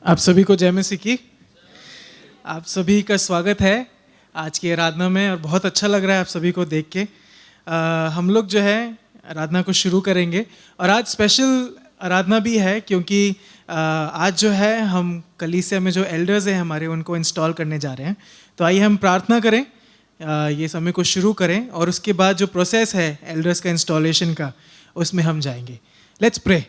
आप सभी को जय मसीह की। आप सभी का स्वागत है आज की आराधना में और बहुत अच्छा लग रहा है आप सभी को देख के। हम लोग जो है आराधना को शुरू करेंगे और आज स्पेशल आराधना भी है क्योंकि आज जो है हम कलीसिया में जो एल्डर्स हैं हमारे उनको इंस्टॉल करने जा रहे हैं। तो आइए हम प्रार्थना करें, ये समय को शुरू करें और उसके बाद जो प्रोसेस है एल्डर्स का इंस्टॉलेशन का उसमें हम जाएंगे। Let's pray.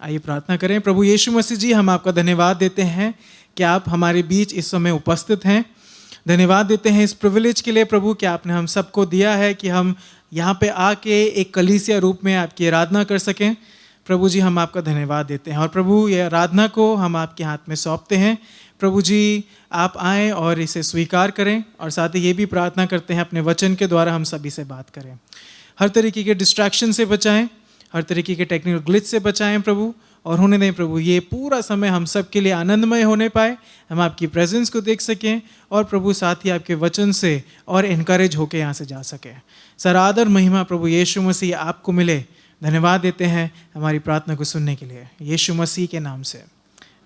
आइए प्रार्थना करें। प्रभु यीशु मसीह जी, हम आपका धन्यवाद देते हैं कि आप हमारे बीच इस समय उपस्थित हैं। धन्यवाद देते हैं इस प्रिविलेज के लिए प्रभु कि आपने हम सबको दिया है कि हम यहाँ पे आके एक कलीसिया रूप में आपकी आराधना कर सकें। प्रभु जी, हम आपका धन्यवाद देते हैं और प्रभु ये आराधना को हम आपके हाथ में सौंपते हैं। प्रभु जी, आप आएँ और इसे स्वीकार करें और साथ ही ये भी प्रार्थना करते हैं अपने वचन के द्वारा हम सभी से बात करें। हर तरीके के डिस्ट्रैक्शन से बचाएं, हर तरीके के टेक्निकल ग्लिच से बचाएं प्रभु, और होने दें प्रभु ये पूरा समय हम सब के लिए आनंदमय होने पाए, हम आपकी प्रेजेंस को देख सकें और प्रभु साथ ही आपके वचन से और इनकरेज होकर यहाँ से जा सकें। सर आदर महिमा प्रभु यीशु मसीह आपको मिले। धन्यवाद देते हैं हमारी प्रार्थना को सुनने के लिए, यीशु मसीह के नाम से,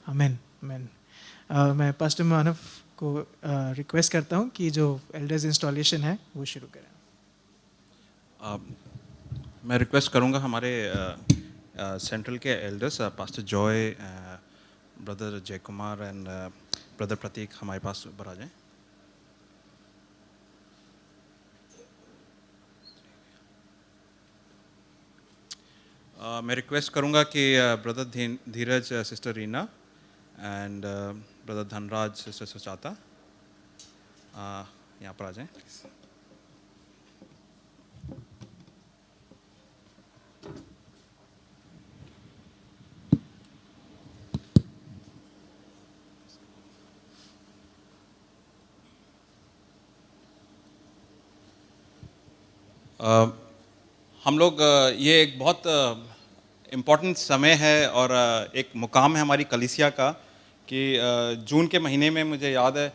आमीन आमीन। मैं पास्टर मानव को रिक्वेस्ट करता हूँ कि जो एल्डर्स इंस्टॉलेशन है वो शुरू करें। मैं रिक्वेस्ट करूंगा हमारे सेंट्रल के एल्डर्स पास्टर जॉय, ब्रदर जय कुमार एंड ब्रदर प्रतीक हमारे पास ऊपर आ जाएं। मैं रिक्वेस्ट करूंगा कि brother Dheeraj, sister Reena and brother Dhanraj, sister सुचाता यहाँ पर आ जाएं प्लीज़। हम लोग ये एक बहुत इम्पॉर्टेंट समय है और एक मुकाम है हमारी कलीसिया का कि जून के महीने में मुझे याद है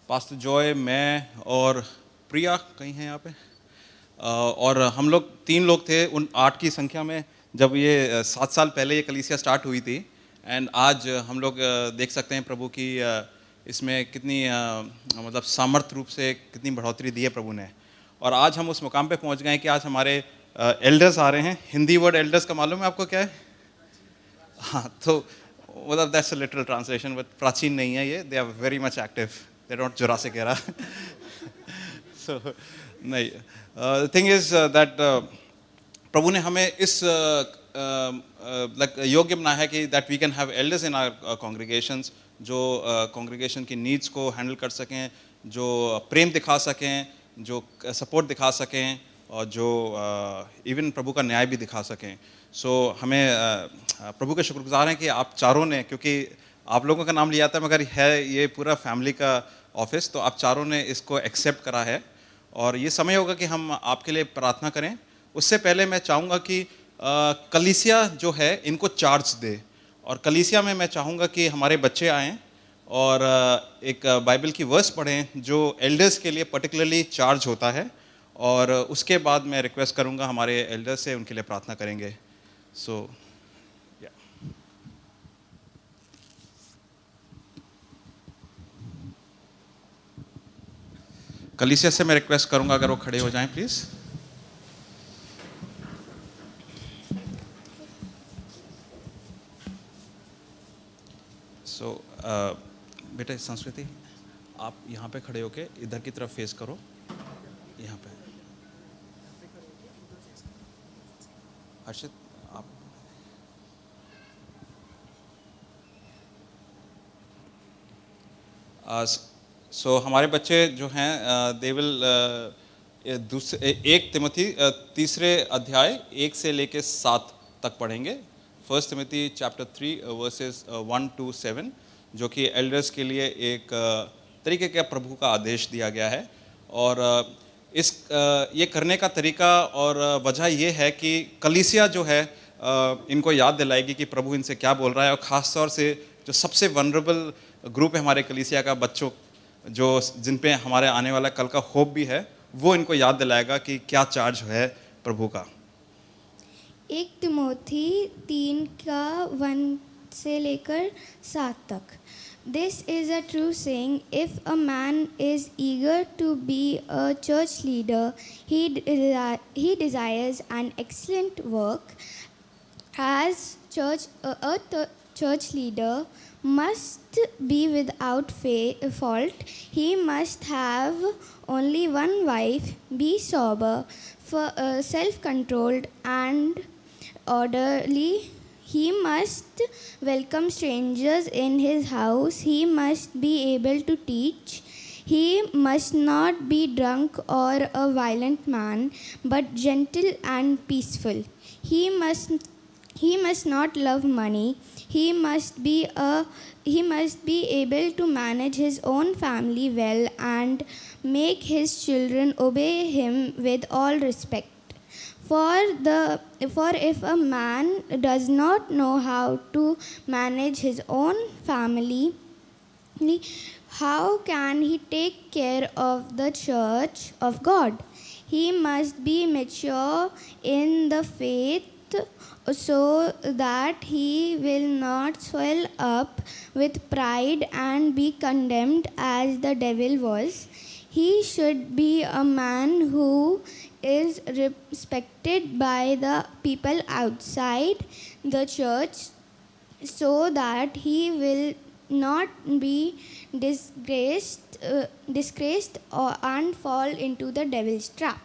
पास्टर जॉय, मैं और प्रिया कहीं हैं यहाँ पे, और हम लोग 3 लोग थे उन 8 की संख्या में जब ये 7 साल पहले ये कलीसिया स्टार्ट हुई थी। एंड आज हम लोग देख सकते हैं प्रभु की इसमें कितनी मतलब सामर्थ्य रूप से कितनी बढ़ोतरी दी है प्रभु ने। और आज हम उस मुकाम पे पहुंच गए हैं कि आज हमारे एल्डर्स आ रहे हैं। हिंदी वर्ड एल्डर्स का मालूम है आपको क्या है? हाँ, तो मतलब that's a literal translation, but प्राचीन नहीं है ये, they are very much active, they don't Jurassic era. So नहीं, थिंग इज दैट प्रभु ने हमें इस योग्य बनाया है कि that we can have elders in our congregations जो कॉन्ग्रीगेशन की नीड्स को हैंडल कर सकें, जो प्रेम दिखा सकें, जो सपोर्ट दिखा सकें और जो इवन प्रभु का न्याय भी दिखा सकें। सो हमें प्रभु के शुक्रगुजार हैं कि आप चारों ने, क्योंकि आप लोगों का नाम लिया था मगर है ये पूरा फैमिली का ऑफिस, तो आप चारों ने इसको एक्सेप्ट करा है और ये समय होगा कि हम आपके लिए प्रार्थना करें। उससे पहले मैं चाहूँगा कि कलीसिया जो है इनको चार्ज दे, और कलीसिया में मैं चाहूँगा कि हमारे बच्चे आएँ और एक बाइबल की वर्स पढ़ें जो एल्डर्स के लिए पर्टिकुलरली चार्ज होता है, और उसके बाद मैं रिक्वेस्ट करूंगा हमारे एल्डर्स से उनके लिए प्रार्थना करेंगे। सो कलीसिया से मैं रिक्वेस्ट करूंगा अगर वो खड़े हो जाएं प्लीज़। सो बेटा संस्कृति, आप यहाँ पे खड़े होके इधर की तरफ फेस करो, यहाँ पे हर्षित आप। सो हमारे बच्चे जो हैं दे विल दूसरे 1 तिमोथी 3 अध्याय 1 से लेके 7 तक पढ़ेंगे। 1 तिमोथी चैप्टर 3 वर्सेस 1 to 7, जो कि एल्डर्स के लिए एक तरीके का प्रभु का आदेश दिया गया है। और इस ये करने का तरीका और वजह ये है कि कलीसिया जो है इनको याद दिलाएगी कि प्रभु इनसे क्या बोल रहा है, और ख़ास तौर से जो सबसे वनरेबल ग्रुप है हमारे कलीसिया का, बच्चों जो जिन पे हमारे आने वाला कल का होप भी है, वो इनको याद दिलाएगा कि क्या चार्ज है प्रभु का। 1 तिमोथी 3 का 1 से लेकर 7 तक। This is a true saying. If a man is eager to be a church leader, he desires an excellent work. As church leader must be without fault. He must have only one wife, be sober, self-controlled, and orderly. He must welcome strangers in his house. He must be able to teach. He must not be drunk or a violent man, but gentle and peaceful. He must he must not love money. He must be able to manage his own family well and make his children obey him with all respect. For if a man does not know how to manage his own family, how can he take care of the church of God? He must be mature in the faith so that he will not swell up with pride and be condemned as the devil was. He should be a man who is respected by the people outside the church so that he will not be disgraced and fall into the devil's trap.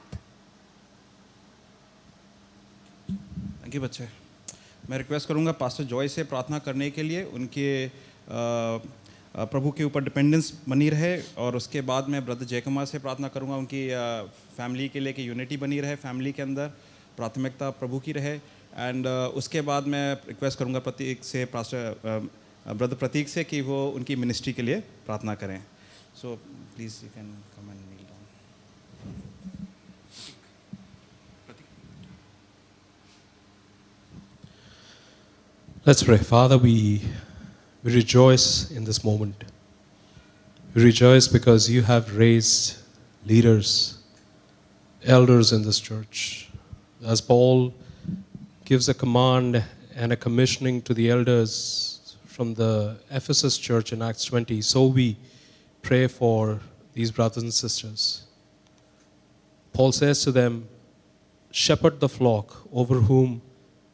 Thank you बच्चे. मैं request करूंगा pastor Joy से प्रार्थना करने के लिए, उनके प्रभु के ऊपर डिपेंडेंस बनी रहे, और उसके बाद मैं ब्रदर जयकुमार से प्रार्थना करूंगा उनकी फैमिली के लिए कि यूनिटी बनी रहे, फैमिली के अंदर प्राथमिकता प्रभु की रहे. एंड उसके बाद मैं रिक्वेस्ट करूंगा प्रतीक से, पास्टर ब्रदर प्रतीक से, कि वो उनकी मिनिस्ट्री के लिए प्रार्थना करें. So please you can come and kneel down. Let's pray. Father, we rejoice in this moment. We rejoice because you have raised leaders, elders in this church. As Paul gives a command and a commissioning to the elders from the Ephesus church in Acts 20, so we pray for these brothers and sisters. Paul says to them, shepherd the flock over whom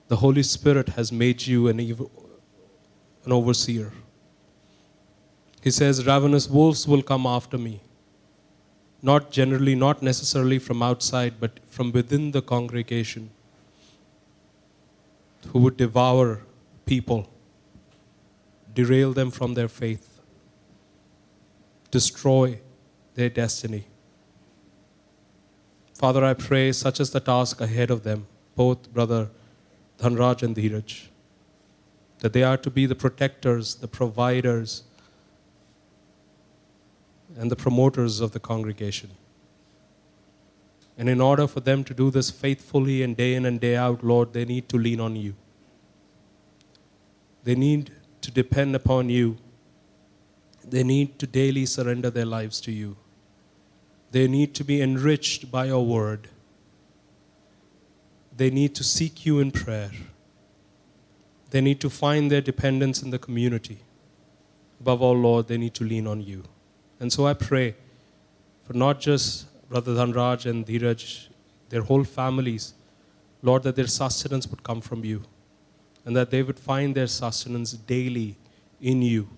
the Holy Spirit has made you an overseer. He says, ravenous wolves will come after me. Not necessarily from outside, but from within the congregation, who would devour people, derail them from their faith, destroy their destiny. Father, I pray such is the task ahead of them, both Brother Dhanraj and Dheeraj, that they are to be the protectors, the providers, and the promoters of the congregation. And in order for them to do this faithfully and day in and day out, Lord, they need to lean on you. They need to depend upon you. They need to daily surrender their lives to you. They need to be enriched by your word. They need to seek you in prayer. They need to find their dependence in the community. Above all, Lord, they need to lean on you. And so I pray for not just Brother Dhanraj and Dheeraj, their whole families, Lord, that their sustenance would come from you, and that they would find their sustenance daily in you.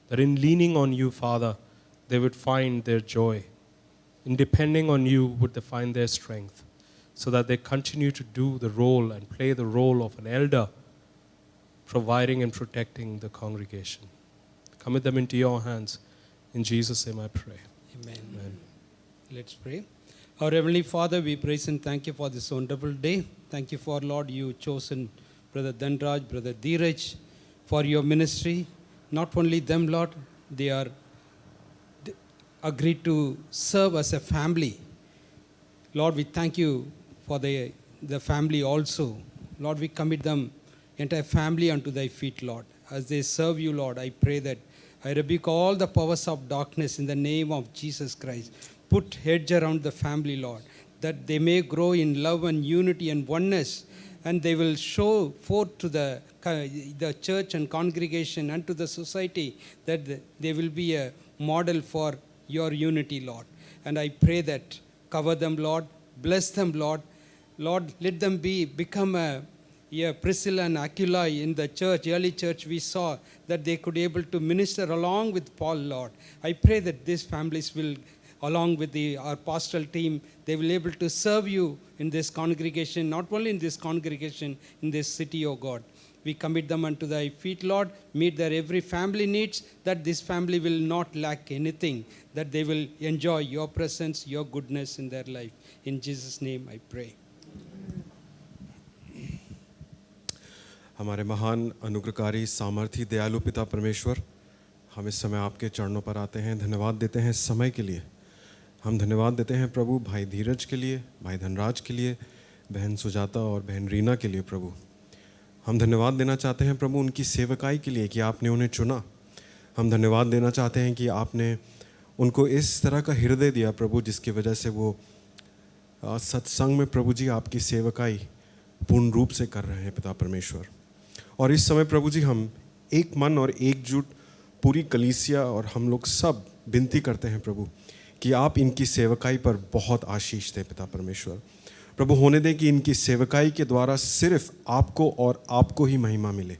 That in leaning on you, Father, they would find their joy. In depending on you, would they find their strength, so that they continue to do the role and play the role of an elder, providing and protecting the congregation. Commit them into your hands. In Jesus' name I pray. Amen. Amen. Let's pray. Our Heavenly Father, we praise and thank you for this wonderful day. Thank you for, Lord, you chosen Brother Dhanraj, Brother Dheeraj for your ministry. Not only them, Lord, they are agreed to serve as a family. Lord, we thank you for the family also. Lord, we commit them, entire family, unto thy feet, Lord. As they serve you, Lord, I pray that I rebuke all the powers of darkness in the name of Jesus Christ. Put hedge around the family, Lord, that they may grow in love and unity and oneness, and they will show forth to the the church and congregation and to the society, that they will be a model for your unity, Lord. And I pray that cover them, Lord, bless them, Lord. Lord, let them become a Priscilla and Aquila in the church, early church. We saw that they could able to minister along with Paul, Lord. I pray that these families will, along with our pastoral team, they will able to serve you in this congregation, not only in this congregation, in this city, O God. We commit them unto thy feet, Lord. Meet their every family needs, that this family will not lack anything, that they will enjoy your presence, your goodness in their life. In Jesus' name I pray. हमारे महान अनुग्रहकारी सामर्थी दयालु पिता परमेश्वर, हम इस समय आपके चरणों पर आते हैं, धन्यवाद देते हैं इस समय के लिए। हम धन्यवाद देते हैं प्रभु भाई धीरज के लिए, भाई धनराज के लिए, बहन सुजाता और बहन रीना के लिए। प्रभु हम धन्यवाद देना चाहते हैं प्रभु उनकी सेवकाई के लिए कि आपने उन्हें चुना। हम धन्यवाद देना चाहते हैं कि आपने उनको इस तरह का हृदय दिया प्रभु, जिसकी वजह से वो सत्संग में प्रभु जी आपकी सेवकाई पूर्ण रूप से कर रहे हैं पिता परमेश्वर। और इस समय प्रभु जी हम एक मन और एकजुट पूरी कलीसिया और हम लोग सब विनती करते हैं प्रभु कि आप इनकी सेवकाई पर बहुत आशीष दें पिता परमेश्वर। प्रभु होने दें कि इनकी सेवकाई के द्वारा सिर्फ आपको और आपको ही महिमा मिले।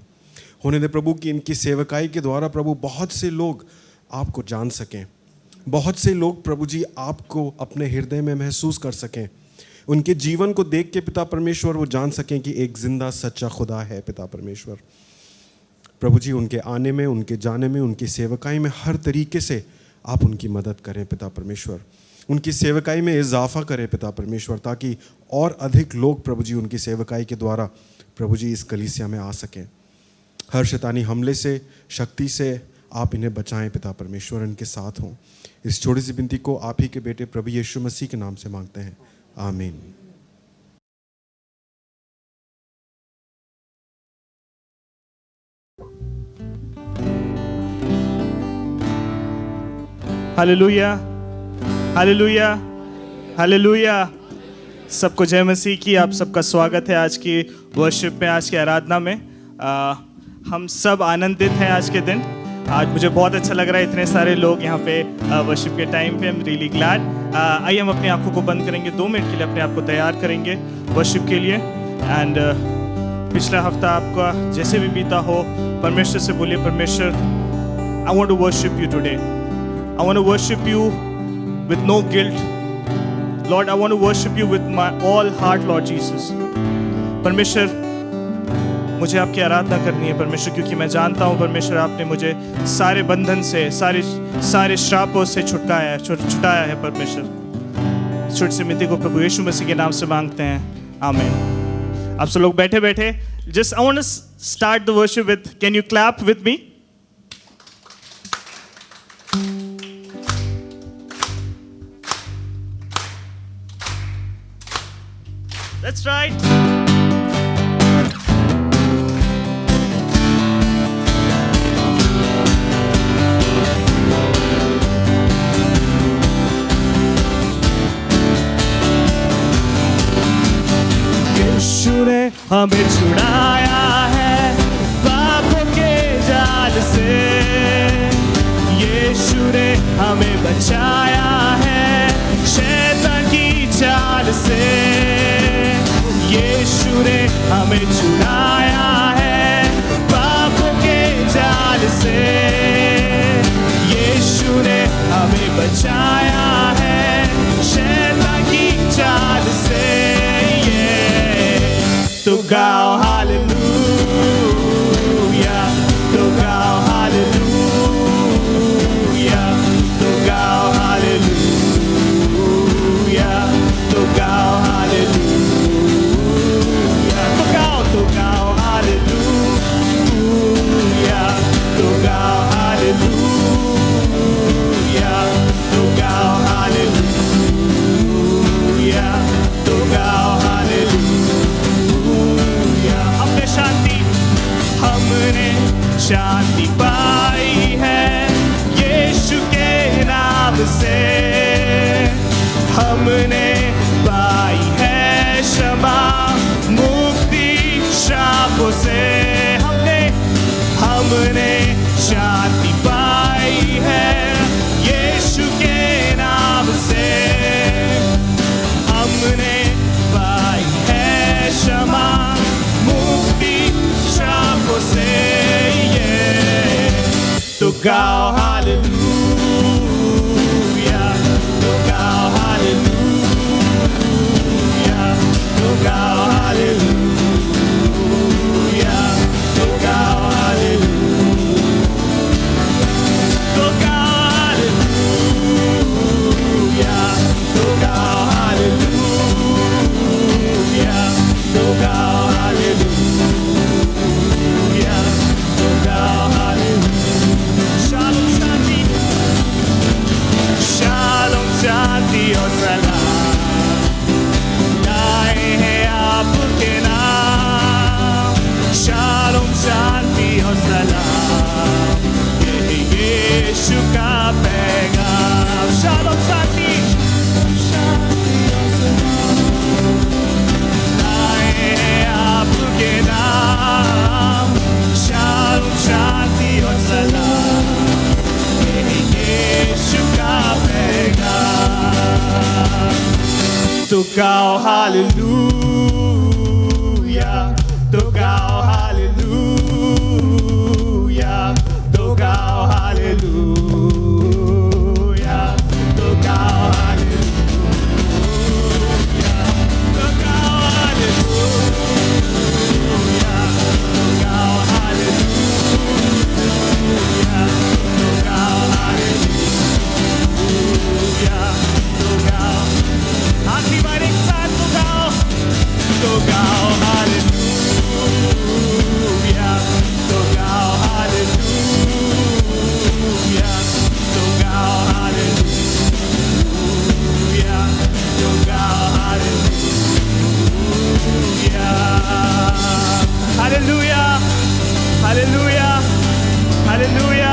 होने दें प्रभु कि इनकी सेवकाई के द्वारा प्रभु बहुत से लोग आपको जान सकें, बहुत से लोग प्रभु जी आपको अपने हृदय में महसूस कर सकें, उनके जीवन को देख के पिता परमेश्वर वो जान सकें कि एक जिंदा सच्चा खुदा है पिता परमेश्वर। प्रभु जी उनके आने में, उनके जाने में, उनकी सेवकाई में हर तरीके से आप उनकी मदद करें पिता परमेश्वर। उनकी सेवकाई में इजाफा करें पिता परमेश्वर, ताकि और अधिक लोग प्रभु जी उनकी सेवकाई के द्वारा प्रभु जी इस कलीसिया में आ सकें। हर शैतानी हमले से, शक्ति से आप इन्हें बचाएं पिता परमेश्वर, इनके साथ हों। इस छोटी सी विनती को आप ही के बेटे प्रभु यीशु मसीह के नाम से मांगते हैं, आमीन। Hallelujah, hallelujah, hallelujah. सबको जय मसीह की। आप सबका स्वागत है आज की वर्शिप में, आज की आराधना में। हम सब आनंदित हैं आज के दिन। आज मुझे बहुत अच्छा लग रहा है, इतने सारे लोग यहाँ पे वर्शिप के टाइम पे। I am really glad. आइए हम अपनी आंखों को बंद करेंगे, 2 मिनट के लिए अपने आप को तैयार करेंगे वर्शिप के लिए। एंड पिछला हफ्ता आपका जैसे भी बीता हो, परमेश्वर से बोलिए, परमेश्वर I want to worship you today. I want to worship you with no guilt. Lord, I want to worship you with my all heart, Lord Jesus. परमेश्वर मुझे आपकी आराधना करनी है परमेश्वर, क्योंकि मैं जानता हूँ परमेश्वर आपने मुझे सारे बंधन से, सारे श्रापों से छुटाया है परमेश्वर। छोटी सी मिनती को प्रभु यीशु मसीह के नाम से मांगते हैं, आमीन। आप सब लोग बैठे बैठे, just I want to start the worship with, can you clap with me? That's right. यीशु ने हमें छुड़ाया है पापों के जाल से। यीशु ने हमें बचाया है शैतान की चाल से। यीशु ने हमें छुड़ाया है पापों के जाल से। यीशु ने हमें बचाया है शैतान की चाल से। तो गाओ हालेलुया, तो गाओ हालेलुया, तो गाओ हालेलुया, तो गाओ हालेलुया, तो गाओ हालेलुया, तो गाओ हालेलुया, तो गाओ हालेलुया, तो गाओ हालेलुया। हमने शांति पाई है यीशु के नाम से। हमने पाई है क्षमा मुक्ति श्रापों से। हम पैगाम। शालोम शांति लाए हैं आपके नाम, शालोम शांति और सलाम, यही यीशु का पैगाम। तो गाओ हालेलुया, तो गाओ हालेलुया, तो गाओ हालेलुया, तो गाओ हालेलुया, तो गाओ हालेलुया, तो गाओ हालेलुया, तो गाओ हालेलुया, तो गाओ। आखिरी बार एक साथ तो गाओ हालेलुया, तो गाओ हालेलुया, तो गाओ हालेलुया, तो गाओ हालेलुया, हालेलुया, हालेलुया, हालेलुया।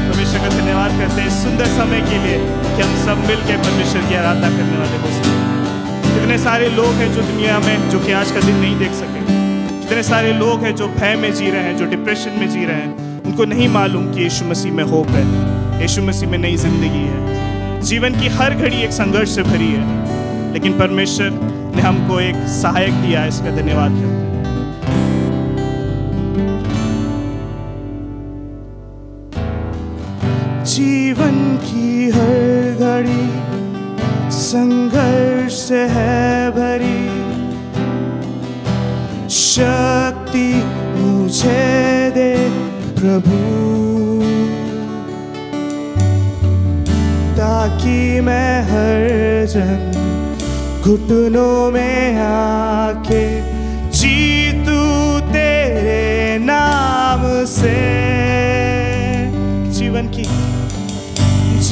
परमेश्वर का धन्यवाद करते हैं इस सुंदर समय के लिए कि हम सब मिलकर परमेश्वर की आराधना करने वाले हो सके। कितने सारे लोग हैं जो दुनिया में जो कि आज का दिन नहीं देख सके, कितने सारे लोग हैं जो भय में जी रहे हैं, जो डिप्रेशन में जी रहे हैं। उनको नहीं मालूम कि यीशु मसीह में होप है, यीशु मसीह में नई जिंदगी है। जीवन की हर घड़ी एक संघर्ष से भरी है, लेकिन परमेश्वर ने हमको एक सहायक दिया, इसका धन्यवाद करते हैं। जीवन की हर घड़ी संघर्ष से है भरी, शक्ति मुझे दे प्रभु, ताकि मैं हर जन घुटनों में आके जीतू तेरे नाम से।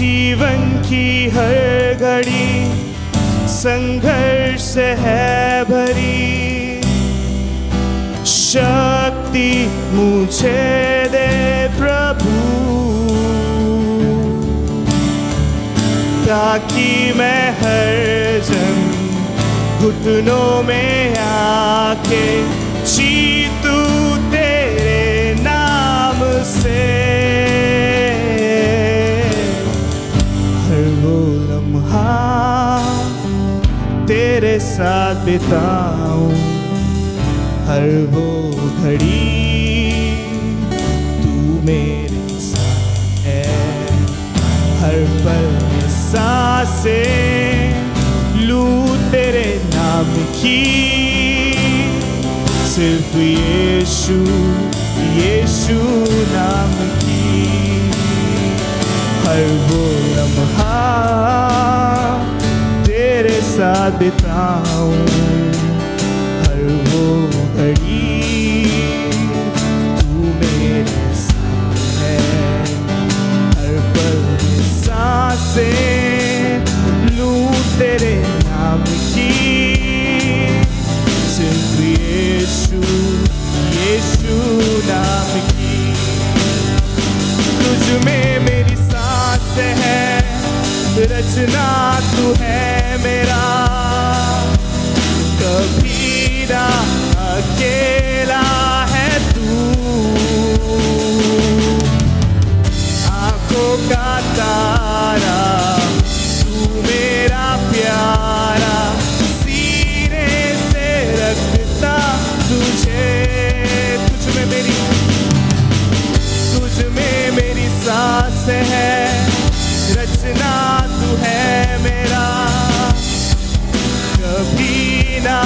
जीवन की हर घड़ी संघर्ष से है भरी, शक्ति मुझे दे प्रभु, ताकि मैं हर जन घुटनों में आके जीतू तेरे नाम से। हर वो लम्हा तेरे साथ बिताऊं, हर वो घड़ी तू मेरे साथ है, हर पल में सांसें लूं तेरे नाम की, सिर्फ यीशु यीशु नाम की। हर वो लम्हा तेरे साथ बिताऊं, हर वो घड़ी तू मेरे साथ है, हर पल में सांसें लूं तेरे नाम की, सिर्फ यीशु यीशु नाम की। तुझ में मेरी सांस है, रचना तू है मेरा, कभी ना अकेला है तू, आंखों का तारा तू मेरा प्यारा, सीने से रखता तुझे। तुझ में मेरी सांस है, रचना तू है मेरा, कभी ना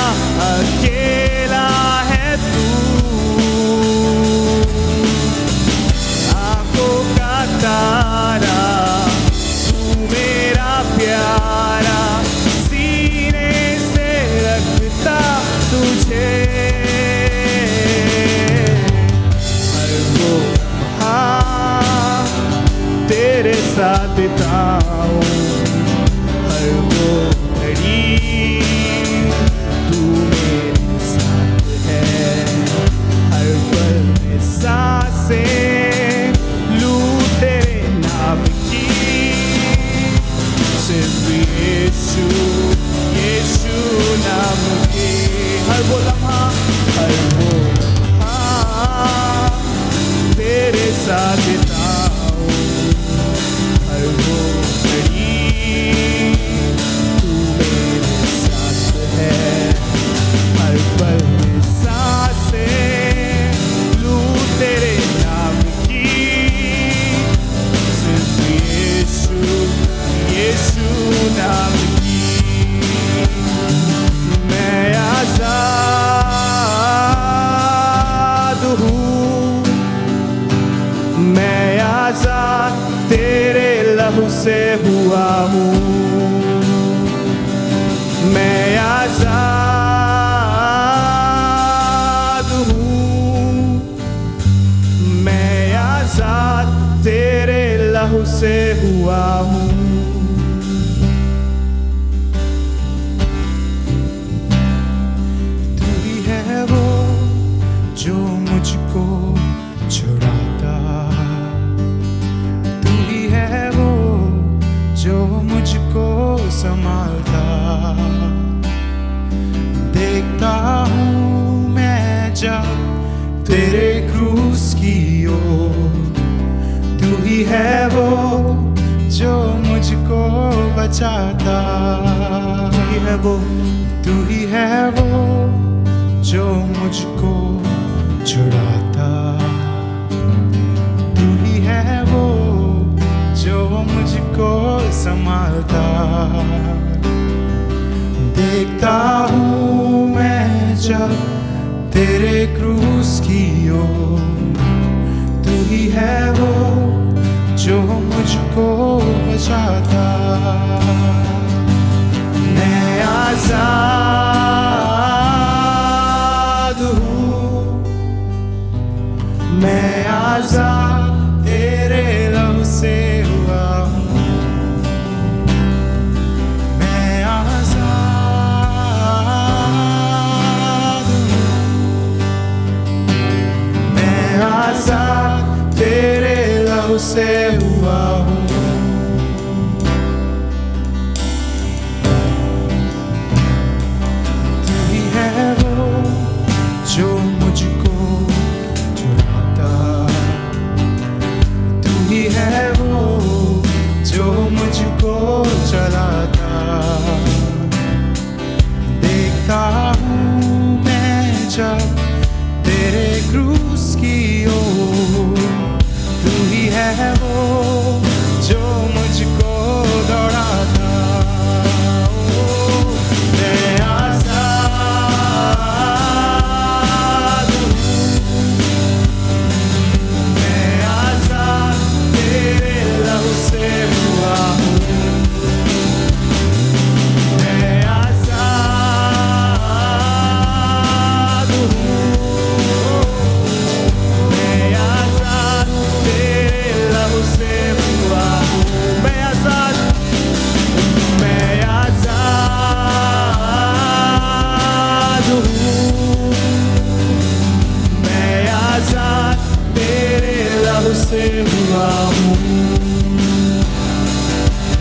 अकेला है तू, आंखों का तारा तू मेरा प्यारा, सीने से रखता तुझे। हर वो तेरे साथ बिताऊं, हर वो घड़ी तू मेरे साथ है, हर पल में सांसें लूं तेरे नाम की, हुआ हूँ। मैं आजाद हूँ, मैं आजाद तेरे लहू से हुआ हूँ। तू ही है वो जो मुझको छुड़ाता, तू ही है वो जो मुझको संभालता। देखता हूँ मैं जब तेरे क्रूस की ओर, तू ही है वो जो मुझको बचाता। तू ही है वो, तू ही है वो जो मुझको छुड़ाता, तू ही है वो जो मुझको संभालता। देखता हूँ मैं जब तेरे क्रूस की ओर, तू ही है वो जो मुझको बचाता। मैं आजाद हूँ, मैं आजाद तेरे लहू से हुआ हूँ। मैं आजाद हूँ, मैं आजाद तेरे लहू से हुआ हूँ। तू ही है वो जो मुझको छुड़ाता, तू ही है वो जो मुझको चलाता। देखता हूँ मैं जब तेरे क्रूस की ओर, तू ही है वो जो मुझको दौड़ाता। मैं आजाद हूँ, मैं आजाद तेरे लहू से हुआ हूँ। मैं आजाद हूँ, मैं आजाद तेरे लहू से हुआ हूँ। मैं आजाद, मैं आजाद हूँ, मैं आजाद तेरे लहू से हुआ हूँ।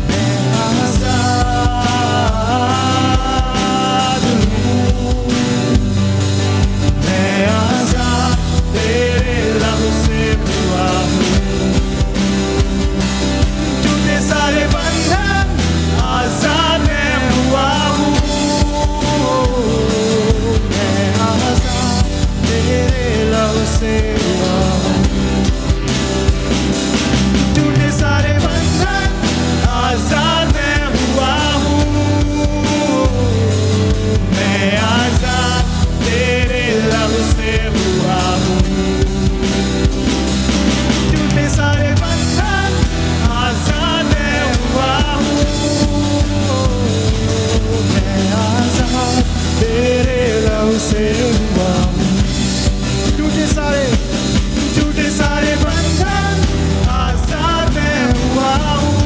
मैं आजाद हूँ, मैं आजाद तेरे लहू से हुआ हूँ। टूटे सारे बंधन आजाद मैं हुआ हूँ। मैं आजाद तेरे लहू से हुआ हूँ। टूटे सारे बंधन आजाद मैं हुआ हूँ। मैं आजाद तेरे लहू से हुआ हूँ। टूटे सारे बंधन आजाद मैं हुआ हूँ। मैं आजाद तेरे लहू से हुआ हूँ। टूटे सारे बंधन आजाद मैं हुआ हूँ।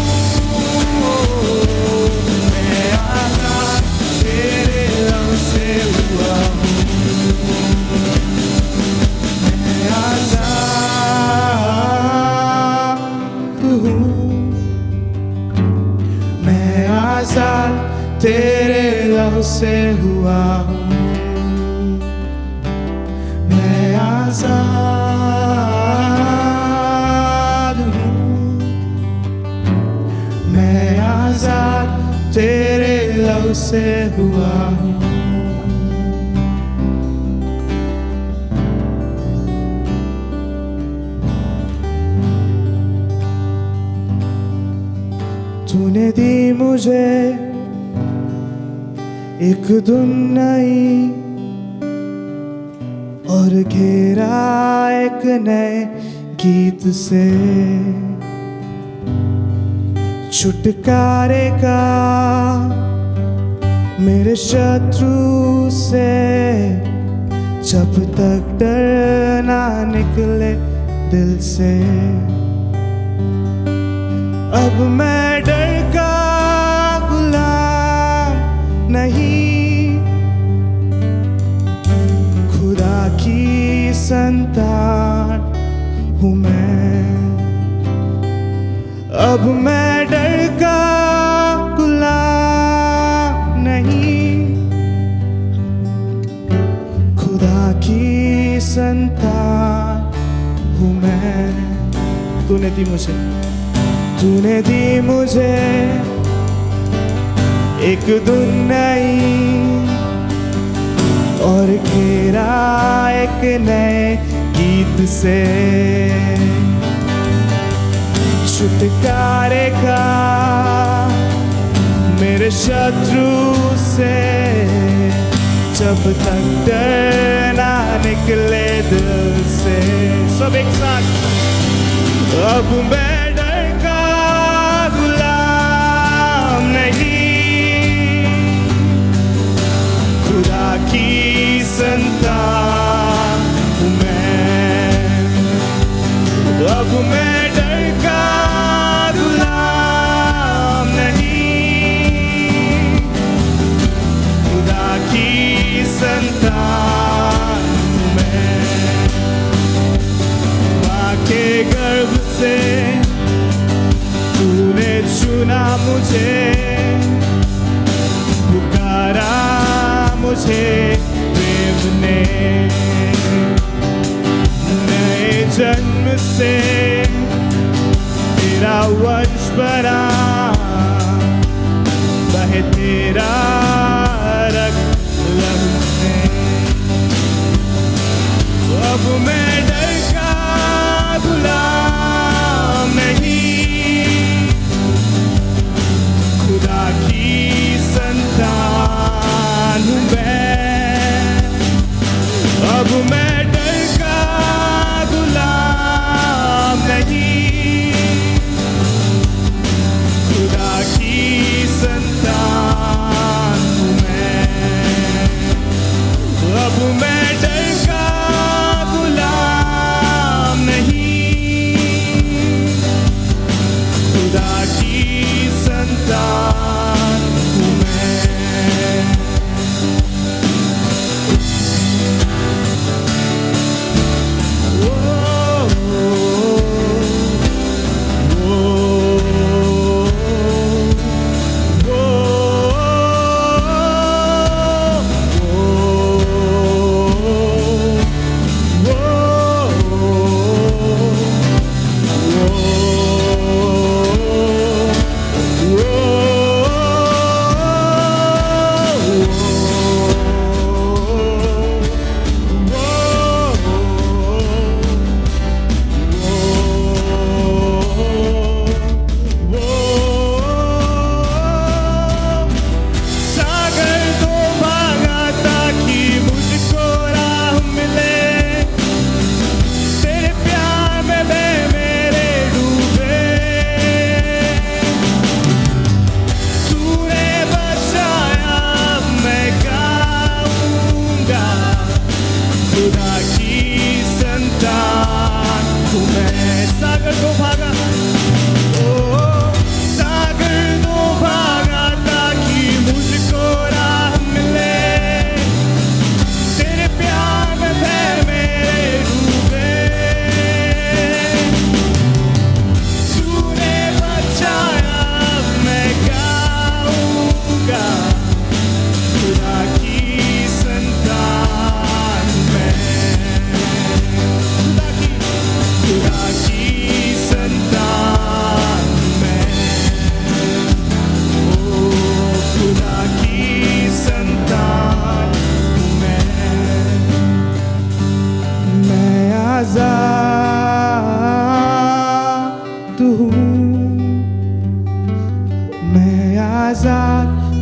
मैं आजाद तेरे लहू से हुआ हूँ। मैं आजाद हूँ, मैं आजाद तेरे लहू से हुआ हूँ। मैं आजाद हूँ, मैं आजाद तेरे लहू से हुआ हूँ। तूने दी मुझे एक धुन नई और घेरा एक नए गीत से। छुटकारे का मेरे शत्रु से, जब तक डर ना निकले दिल से। अब मैं डर का गुलाम नहीं, खुदा की संतान हूँ मैं। अब मैं डर का गुलाम नहीं, खुदा की संतान हूँ मैं। तूने दी मुझे एक धुन नई और घेरा एक नए गीत से। छुटकारे का मेरे शत्रु से, जब तक डर ना निकले दिल से। सब एक साथ। अब मैं डर का गुलाम नहीं, खुदा की संतान हूँ मैं। अब मैं डर का गुलाम नहीं, खुदा की संतान हूँ मैं। माँ के गर्भ से तूने चुना मुझे, पुकारा मुझे प्रेम ने। नए जन्म से तेरा वंश बना, बहे तेरा रक्त लहू में। अब मैं डर का गुलाम नहीं, खुदा की संतान हूँ मैं। अब मैं डर का गुलाम नहीं, खुदा की संतान हूँ मैं। अब मैं डर का गुलाम नहीं, खुदा की संतान हूँ मैं।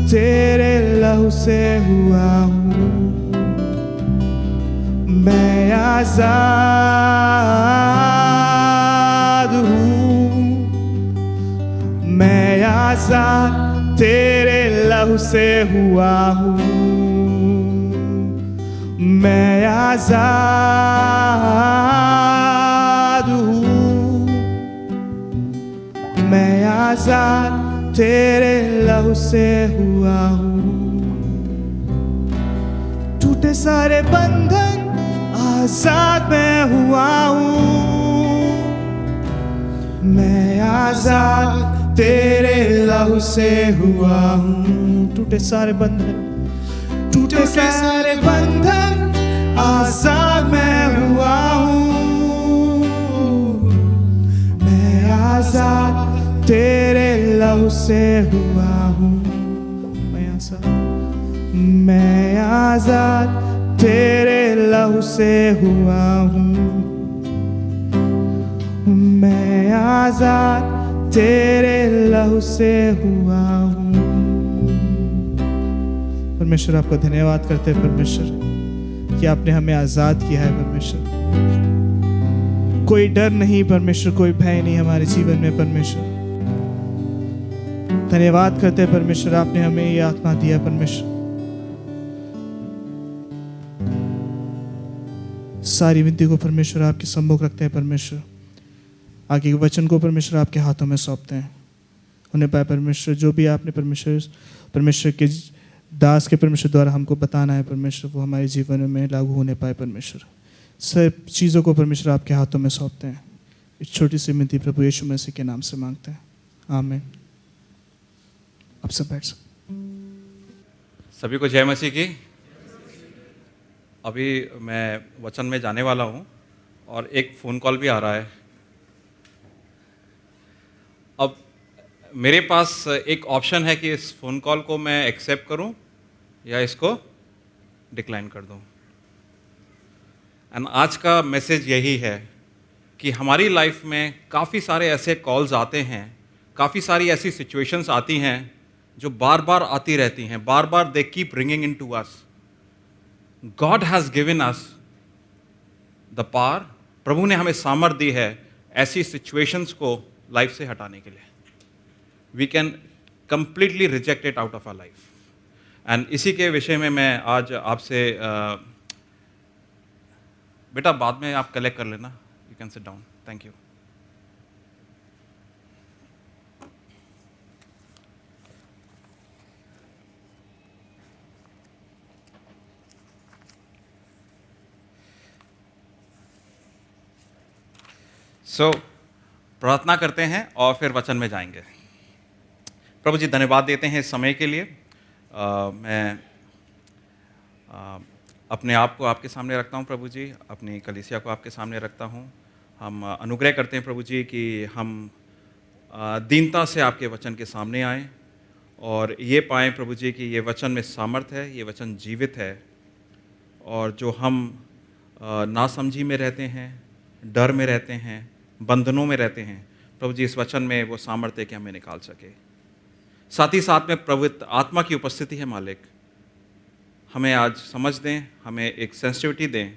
तेरे लहू से हुआ हूँ, मैं आजाद हूँ, मैं आजाद तेरे लहू से हुआ हूँ, मैं आजाद हूँ, मैं आजाद तेरे लहू से हुआ हूँ। टूटे सारे बंधन आजाद मैं हुआ हूँ, मैं आजाद तेरे लहू से हुआ हूँ। टूटे सारे बंधन, टूटे सारे बंधन आजाद मैं हुआ हूँ, मैं आजाद तेरे लहू से हुआ हूँ। मैं आजाद तेरे लहू से हुआ हूँ, मैं आजाद तेरे लहू से हुआ हूँ। परमेश्वर आपका धन्यवाद करते हैं परमेश्वर कि आपने हमें आजाद किया है परमेश्वर। कोई डर नहीं परमेश्वर, कोई भय नहीं हमारे जीवन में परमेश्वर। धन्यवाद करते हैं परमेश्वर, आपने हमें ये आत्मा दिया परमेश्वर। सारी विनती को परमेश्वर आपके सम्मुख रखते हैं परमेश्वर। आगे के वचन को परमेश्वर आपके हाथों में सौंपते हैं। उन्हें पाए परमेश्वर, जो भी आपने परमेश्वर के दास के परमेश्वर द्वारा हमको बताना है परमेश्वर, वो हमारे जीवन में लागू होने पाए परमेश्वर। सब चीज़ों को परमेश्वर आपके हाथों में सौंपते हैं। इस छोटी सी विनती प्रभु यीशु मसीह के नाम से मांगते हैं, आमीन। अब सब बैठ सकते। सभी को जय मसीह की। अभी मैं वचन में जाने वाला हूँ और एक फ़ोन कॉल भी आ रहा है। अब मेरे पास एक ऑप्शन है कि इस फ़ोन कॉल को मैं एक्सेप्ट करूँ या इसको डिक्लाइन कर दूँ। एंड आज का मैसेज यही है कि हमारी लाइफ में काफ़ी सारे ऐसे कॉल्स आते हैं, काफ़ी सारी ऐसी सिचुएशंस आती हैं जो बार बार आती रहती हैं, बार बार they keep ringing into us. God has given us the power, प्रभु ने हमें सामर्थ दी है ऐसी सिचुएशंस को लाइफ से हटाने के लिए। We can completely reject it out of our life. And इसी के विषय में मैं आज आपसे बेटा बाद में आप कलेक्ट कर लेना, you can sit down, thank you. So प्रार्थना करते हैं और फिर वचन में जाएंगे। प्रभु जी धन्यवाद देते हैं इस समय के लिए। मैं अपने आप को आपके सामने रखता हूं प्रभु जी, अपनी कलीसिया को आपके सामने रखता हूं। हम अनुग्रह करते हैं प्रभु जी कि हम दीनता से आपके वचन के सामने आएं और ये पाएं प्रभु जी कि ये वचन में सामर्थ है, ये वचन जीवित है। और जो हम नासमझी में रहते हैं, डर में रहते हैं, बंधनों में रहते हैं, प्रभु जी इस वचन में वो सामर्थ्य है कि हमें निकाल सके। साथ ही साथ में पवित्र आत्मा की उपस्थिति है मालिक, हमें आज समझ दें, हमें एक सेंसिटिविटी दें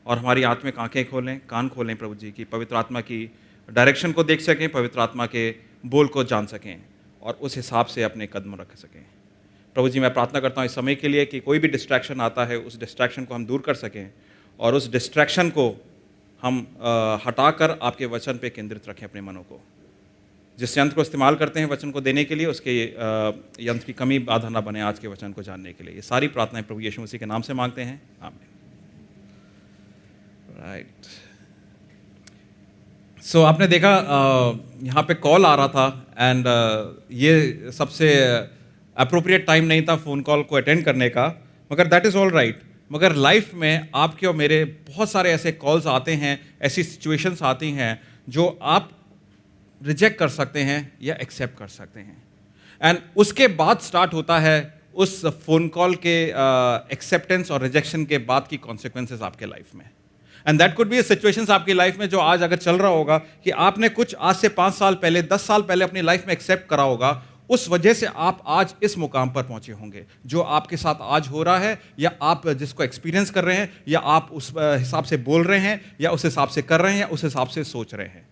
और हमारी आत्मिक आंखें खोलें, कान खोलें प्रभु जी की पवित्र आत्मा की डायरेक्शन को देख सकें, पवित्र आत्मा के बोल को जान सकें और उस हिसाब से अपने कदम रख सकें। प्रभु जी मैं प्रार्थना करता हूँ इस समय के लिए कि कोई भी डिस्ट्रैक्शन आता है उस डिस्ट्रैक्शन को हम दूर कर सकें और उस डिस्ट्रैक्शन को हम हटाकर आपके वचन पे केंद्रित रखें अपने मनों को। जिस यंत्र को इस्तेमाल करते हैं वचन को देने के लिए, उसके यंत्र की कमी बाधा ना बने आज के वचन को जानने के लिए। ये सारी प्रार्थनाएं प्रभु यीशु मसीह के नाम से मांगते हैं, आमीन। राइट। सो आपने देखा यहाँ पे कॉल आ रहा था एंड ये सबसे अप्रोप्रिएट टाइम नहीं था फ़ोन कॉल को अटेंड करने का, मगर दैट इज़ ऑल राइट। मगर लाइफ में आपके और मेरे बहुत सारे ऐसे कॉल्स आते हैं, ऐसी सिचुएशंस आती हैं जो आप रिजेक्ट कर सकते हैं या एक्सेप्ट कर सकते हैं। एंड उसके बाद स्टार्ट होता है उस फ़ोन कॉल के एक्सेप्टेंस और रिजेक्शन के बाद की कॉन्सिक्वेंसेस आपके लाइफ में। And that could be situations आपकी लाइफ में जो आज अगर चल रहा होगा कि आपने कुछ आज से 5 साल पहले, 10 साल पहले अपनी लाइफ में एक्सेप्ट करा होगा, उस वजह से आप आज इस मुकाम पर पहुंचे होंगे जो आपके साथ आज हो रहा है, या आप जिसको एक्सपीरियंस कर रहे हैं, या आप उस हिसाब से बोल रहे हैं, या उस हिसाब से कर रहे हैं, या उस हिसाब से सोच रहे हैं।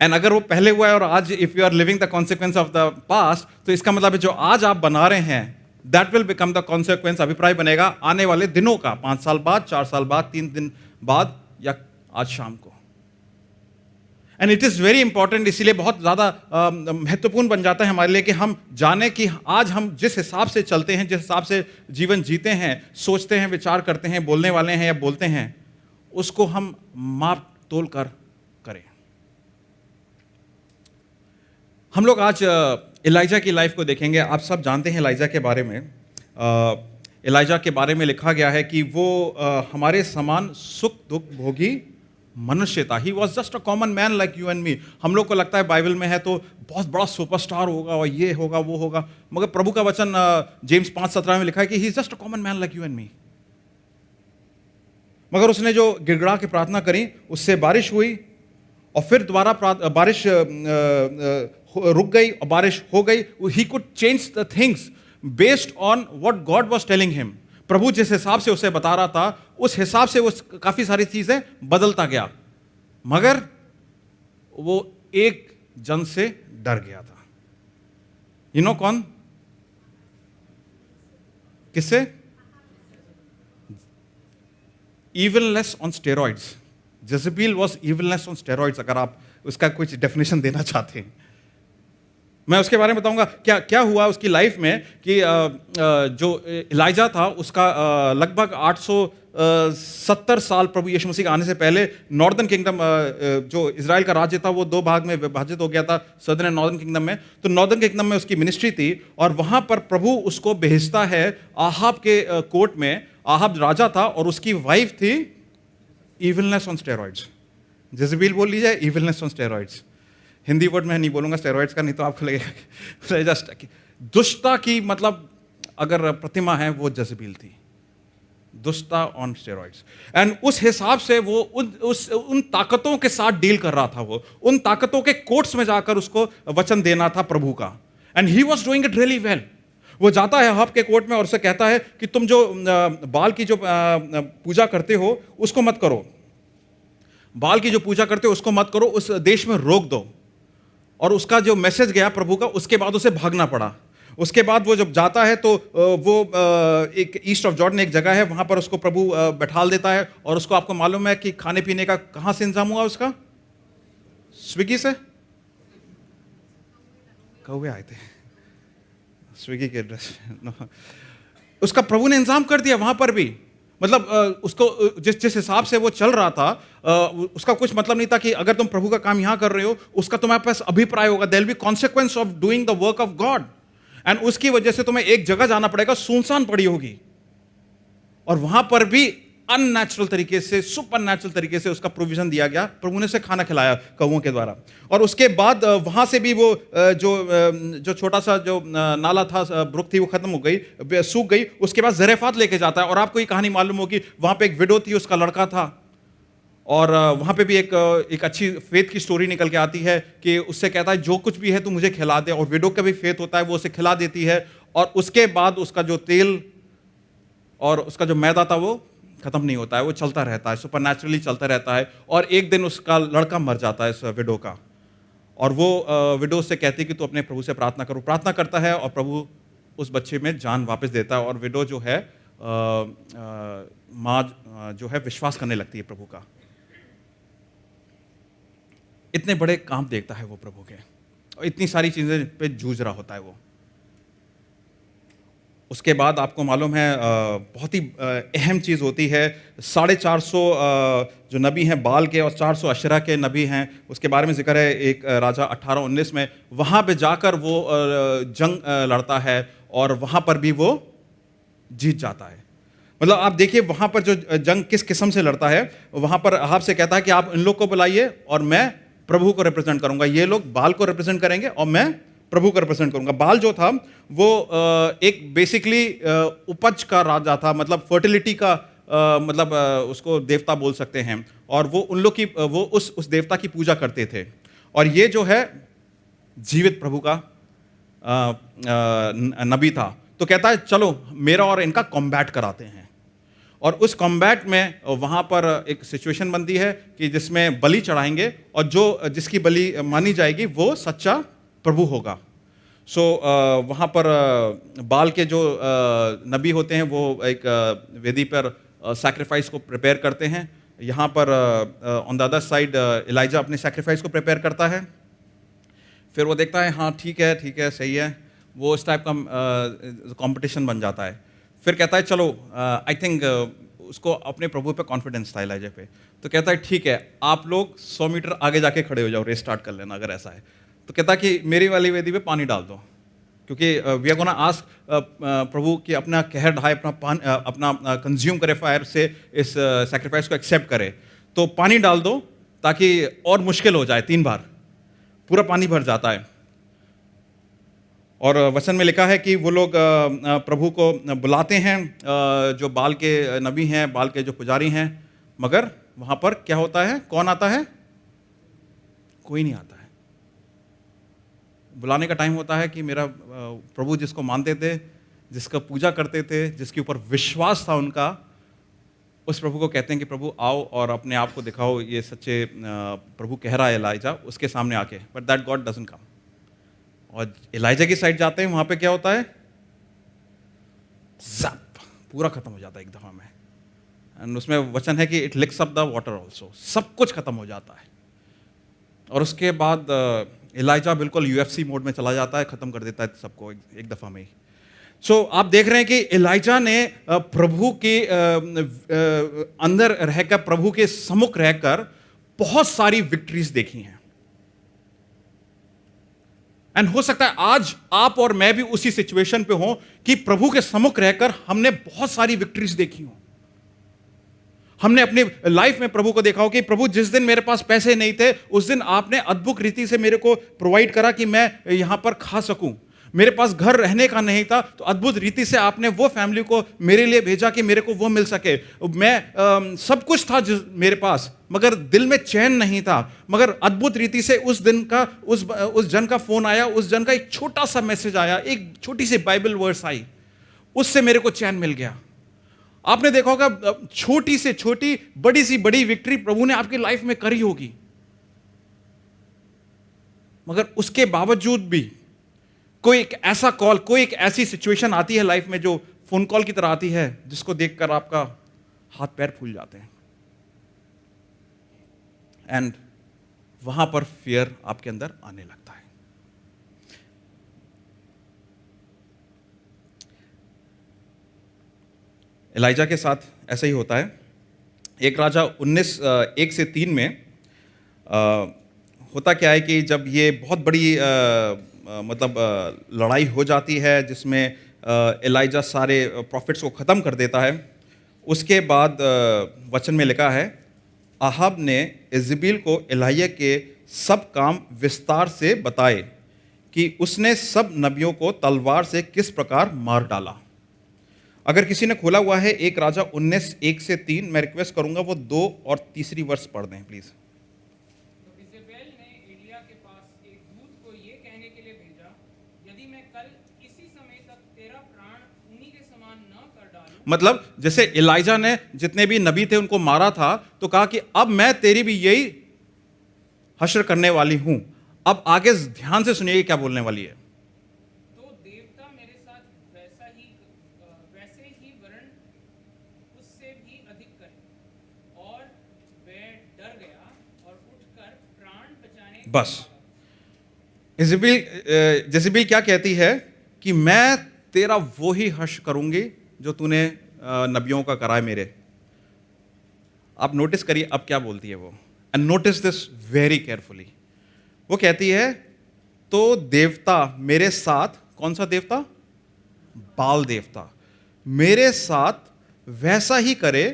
एंड अगर वो पहले हुआ है और आज if you are living the consequence of the past, तो इसका मतलब है जो आज आप बना रहे हैं that will become the consequence, अभिप्राय बनेगा आने वाले दिनों का, 5 साल बाद, 4 साल बाद, 3 दिन बाद या आज शाम को। And it is very important, इसीलिए बहुत ज़्यादा महत्वपूर्ण बन जाता है हमारे लिए कि हम जाने कि आज हम जिस हिसाब से चलते हैं, जिस हिसाब से जीवन जीते हैं, सोचते हैं, विचार करते हैं, बोलने वाले हैं या बोलते हैं, उसको हम माप तोल कर करें। हम लोग आज एलाइजा की लाइफ को देखेंगे। आप सब जानते हैं एलाइजा के बारे में। एलाइजा के बारे में लिखा गया है कि वो हमारे समान सुख दुख भोगी मनुष्य था। He was just a common man like you and me. हम लोग को लगता है बाइबल में है तो बहुत बड़ा सुपरस्टार होगा और ये होगा वो होगा, मगर प्रभु का वचन जेम्स 5:17 में लिखा है कि he is just a common man like you and me. मगर उसने जो गिड़गिड़ा के प्रार्थना करी, उससे बारिश हुई और फिर दोबारा बारिश रुक गई और बारिश हो गई। He could change the things based on what God was telling him. प्रभु जिस हिसाब से उसे बता रहा था, उस हिसाब से वो काफी सारी चीजें बदलता गया, मगर वो एक जन से डर गया था। यू नो कौन? किससे? Evilness on steroids. Jezebel was evilness on steroids, अगर आप उसका कुछ डेफिनेशन देना चाहते हैं। मैं उसके बारे में बताऊंगा क्या क्या हुआ उसकी लाइफ में कि जो एलाइजा था उसका लगभग 870 साल प्रभु यीशु मसीह के आने से पहले नॉर्दर्न किंगडम, जो इजराइल का राज्य था, वो 2 भाग में विभाजित हो गया था, सदर्न एंड नॉर्दर्न किंगडम में। तो नॉर्दर्न किंगडम में उसकी मिनिस्ट्री थी और वहां पर प्रभु उसको भेजता है आहाब के कोर्ट में। आहाब राजा था और उसकी वाइफ थी इविलनेस ऑन स्टेरॉइड्स। जेज़ेबेल बोल लीजिए, evilness on steroids. Hindi word में नहीं बोलूंगा स्टेरॉइड्स का, नहीं तो आपको लगेगा जस्ट दुष्टता की मतलब अगर प्रतिमा है वो जेज़ेबेल थी, दुष्टता ऑन स्टेरॉइड्स। एंड उस हिसाब से वो उन ताकतों के साथ डील कर रहा था। वो उन ताकतों के कोर्ट्स में जाकर उसको वचन देना था प्रभु का। And he was doing it really well. वो जाता है आहाब के कोर्ट में और उसे कहता है कि तुम जो बाल की जो पूजा करते हो उसको मत करो, बाल की जो पूजा करते हो उसको मत करो, उस देश में रोक दो। और उसका जो मैसेज गया प्रभु का, उसके बाद उसे भागना पड़ा। उसके बाद वो जब जाता है तो वो एक ईस्ट ऑफ जॉर्डन एक जगह है, वहां पर उसको प्रभु बैठाल देता है। और उसको आपको मालूम है कि खाने पीने का कहां से इंतजाम हुआ उसका? स्विगी से। कौवे आए थे स्विगी के एड्रेस उसका प्रभु ने इंतजाम कर दिया वहां पर भी। मतलब उसको जिस हिसाब से वो चल रहा था, उसका कुछ मतलब नहीं था कि अगर तुम प्रभु का काम यहां कर रहे हो, उसका तुम्हारे पास अभिप्राय होगा, there will be consequence of doing the work of God. And उसकी वजह से तुम्हें एक जगह जाना पड़ेगा, सुनसान पड़ी होगी, और वहां पर भी अननेचुरल तरीके से, सुपर नेचुरल तरीके से उसका प्रोविजन दिया गया। प्रभु ने उसे खाना खिलाया कौवों के द्वारा। और उसके बाद वहां से भी वो जो छोटा सा जो नाला था, ब्रुक थी, वो खत्म हो गई, सूख गई। उसके बाद जरेफात लेके जाता है। और आपको ये कहानी मालूम होगी, वहां पे एक विडो थी, उसका लड़का था, और वहां पे भी एक अच्छी फेथ की स्टोरी निकल के आती है कि उससे कहता है जो कुछ भी है तू मुझे खिला दे। और विडो का भी फेथ होता है, वो उसे खिला देती है। और उसके बाद उसका जो तेल और उसका जो मैदा था वो खत्म नहीं होता है, वो चलता रहता है, सुपरनैचुरली चलता रहता है। और एक दिन उसका लड़का मर जाता है, इस विडो का। और वो विडो से कहती है कि तू अपने प्रभु से प्रार्थना करो। प्रार्थना करता है और प्रभु उस बच्चे में जान वापस देता है। और विडो जो है माँ जो है विश्वास करने लगती है प्रभु का। इतने बड़े काम देखता है वो प्रभु के, और इतनी सारी चीजें पे जूझ रहा होता है वो। उसके बाद आपको मालूम है बहुत ही अहम चीज़ होती है, 450 जो नबी हैं बाल के और 400 अशरा के नबी हैं, उसके बारे में जिक्र है एक राजा 18-19 में। वहाँ पे जाकर वो जंग लड़ता है और वहाँ पर भी वो जीत जाता है। मतलब आप देखिए वहाँ पर जो जंग किस किस्म से लड़ता है। वहाँ पर आहाब से कहता है कि आप इन लोग को बुलाइए और मैं प्रभु को रिप्रेजेंट करूँगा। ये लोग बाल को रिप्रेजेंट करेंगे और मैं प्रभु को रिप्रेजेंट करूंगा। बाल जो था वो एक बेसिकली उपज का राजा था, मतलब फर्टिलिटी का मतलब उसको देवता बोल सकते हैं। और वो उन लोग की वो उस देवता की पूजा करते थे। और ये जो है जीवित प्रभु का नबी था। तो कहता है चलो मेरा और इनका कॉम्बैट कराते हैं। और उस कॉम्बैट में वहाँ पर एक सिचुएशन बनती है कि जिसमें बलि चढ़ाएंगे और जिसकी बलि मानी जाएगी वो सच्चा प्रभु होगा। सो वहाँ पर बाल के जो नबी होते हैं वो एक वेदी पर सैक्रिफाइस को प्रिपेयर करते हैं। यहाँ पर on the other side Elijah अपने सैक्रिफाइस को प्रिपेयर करता है। फिर वो देखता है हाँ ठीक है सही है, वो इस टाइप का कंपटीशन बन जाता है। फिर कहता है चलो आई थिंक उसको अपने प्रभु पे कॉन्फिडेंस था एलाइजा पे, तो कहता है ठीक है आप लोग 100 मीटर आगे जाके खड़े हो जाओ, रेस स्टार्ट कर लेना अगर ऐसा है। तो कहता है कि मेरी वाली वेदी पे पानी डाल दो, क्योंकि वी आर गोना आस्क प्रभु कि अपना कहर ढाए, अपना कंज्यूम करे फायर से, इस सैक्रिफाइस को एक्सेप्ट करे। तो पानी डाल दो ताकि और मुश्किल हो जाए। 3 बार पूरा पानी भर जाता है और वचन में लिखा है कि वो लोग प्रभु को बुलाते हैं, जो बाल के नबी हैं, बाल के जो पुजारी हैं, मगर वहाँ पर क्या होता है? कौन आता है? कोई नहीं आता है। बुलाने का टाइम होता है कि मेरा प्रभु जिसको मानते थे, जिसका पूजा करते थे, जिसके ऊपर विश्वास था उनका, उस प्रभु को कहते हैं कि प्रभु आओ और अपने आप को दिखाओ, ये सच्चे प्रभु कह रहा है एलाइजा उसके सामने आके। But that God doesn't come. और एलाइजा की साइड जाते हैं, वहां पे क्या होता है? ज़प, पूरा खत्म हो जाता है एक दफा में। एंड उसमें वचन है कि it लिक्स up the water also, सब कुछ खत्म हो जाता है। और उसके बाद एलाइजा बिल्कुल UFC मोड में चला जाता है, खत्म कर देता है सबको एक दफा में ही। सो आप देख रहे हैं कि एलाइजा ने प्रभु के अंदर रहकर, प्रभु के सम्मुख रहकर बहुत सारी विक्ट्रीज देखी हैं। एंड हो सकता है आज आप और मैं भी उसी सिचुएशन पे हों कि प्रभु के सम्मुख रहकर हमने बहुत सारी विक्ट्रीज देखी हों। हमने अपनी लाइफ में प्रभु को देखा हो कि प्रभु जिस दिन मेरे पास पैसे नहीं थे, उस दिन आपने अद्भुत रीति से मेरे को प्रोवाइड करा कि मैं यहां पर खा सकूं। मेरे पास घर रहने का नहीं था, तो अद्भुत रीति से आपने वो फैमिली को मेरे लिए भेजा कि मेरे को वो मिल सके। मैं सब कुछ था मेरे पास, मगर दिल में चैन नहीं था। मगर अद्भुत रीति से उस दिन का उस जन का फोन आया, उस जन का एक छोटा सा मैसेज आया, एक छोटी सी बाइबल वर्स आई, उससे मेरे को चैन मिल गया। आपने देखा होगा छोटी से छोटी, बड़ी सी बड़ी विक्ट्री प्रभु ने आपकी लाइफ में करी होगी, मगर उसके बावजूद भी कोई एक ऐसा कॉल, कोई एक ऐसी सिचुएशन आती है लाइफ में जो फोन कॉल की तरह आती है, जिसको देखकर आपका हाथ पैर फूल जाते हैं। एंड वहां पर फियर आपके अंदर आने लगता है। एलाइजा के साथ ऐसा ही होता है। एक राजा 19:1-3 में होता क्या है कि जब ये बहुत बड़ी लड़ाई हो जाती है, जिसमें एलाइजा सारे प्रॉफिट्स को ख़त्म कर देता है, उसके बाद वचन में लिखा है, आहाब ने इज़बेल को एलिय्याह के सब काम विस्तार से बताए कि उसने सब नबियों को तलवार से किस प्रकार मार डाला। अगर किसी ने खोला हुआ है 1 राजा 19:1-3, मैं रिक्वेस्ट करूंगा वो 2 और 3 वर्स पढ़ दें प्लीज। तो इजेबेल ने एलिय्याह के पास एक दूत को ये कहने के लिए भेजा, यदि मैं कल इसी समय तक तेरा प्राण उन्हीं के समान न कर डालूं। मतलब जैसे एलाइजा ने जितने भी नबी थे उनको मारा था, तो कहा कि अब मैं तेरी भी यही हश्र करने वाली हूं। अब आगे ध्यान से सुनिए क्या बोलने वाली है। तो देवता मेरे साथ वैसे ही वरन उससे भी अधिक करे। और वह डर गया और उठकर प्राण बचाने बस इजेबेल क्या कहती है कि मैं तेरा वो ही हर्ष करूंगी जो तूने नबियों का करा है मेरे। आप नोटिस करिए अब क्या बोलती है वो, and notice this very carefully. वो कहती है तो देवता मेरे साथ, कौन सा देवता? बाल देवता मेरे साथ वैसा ही करे,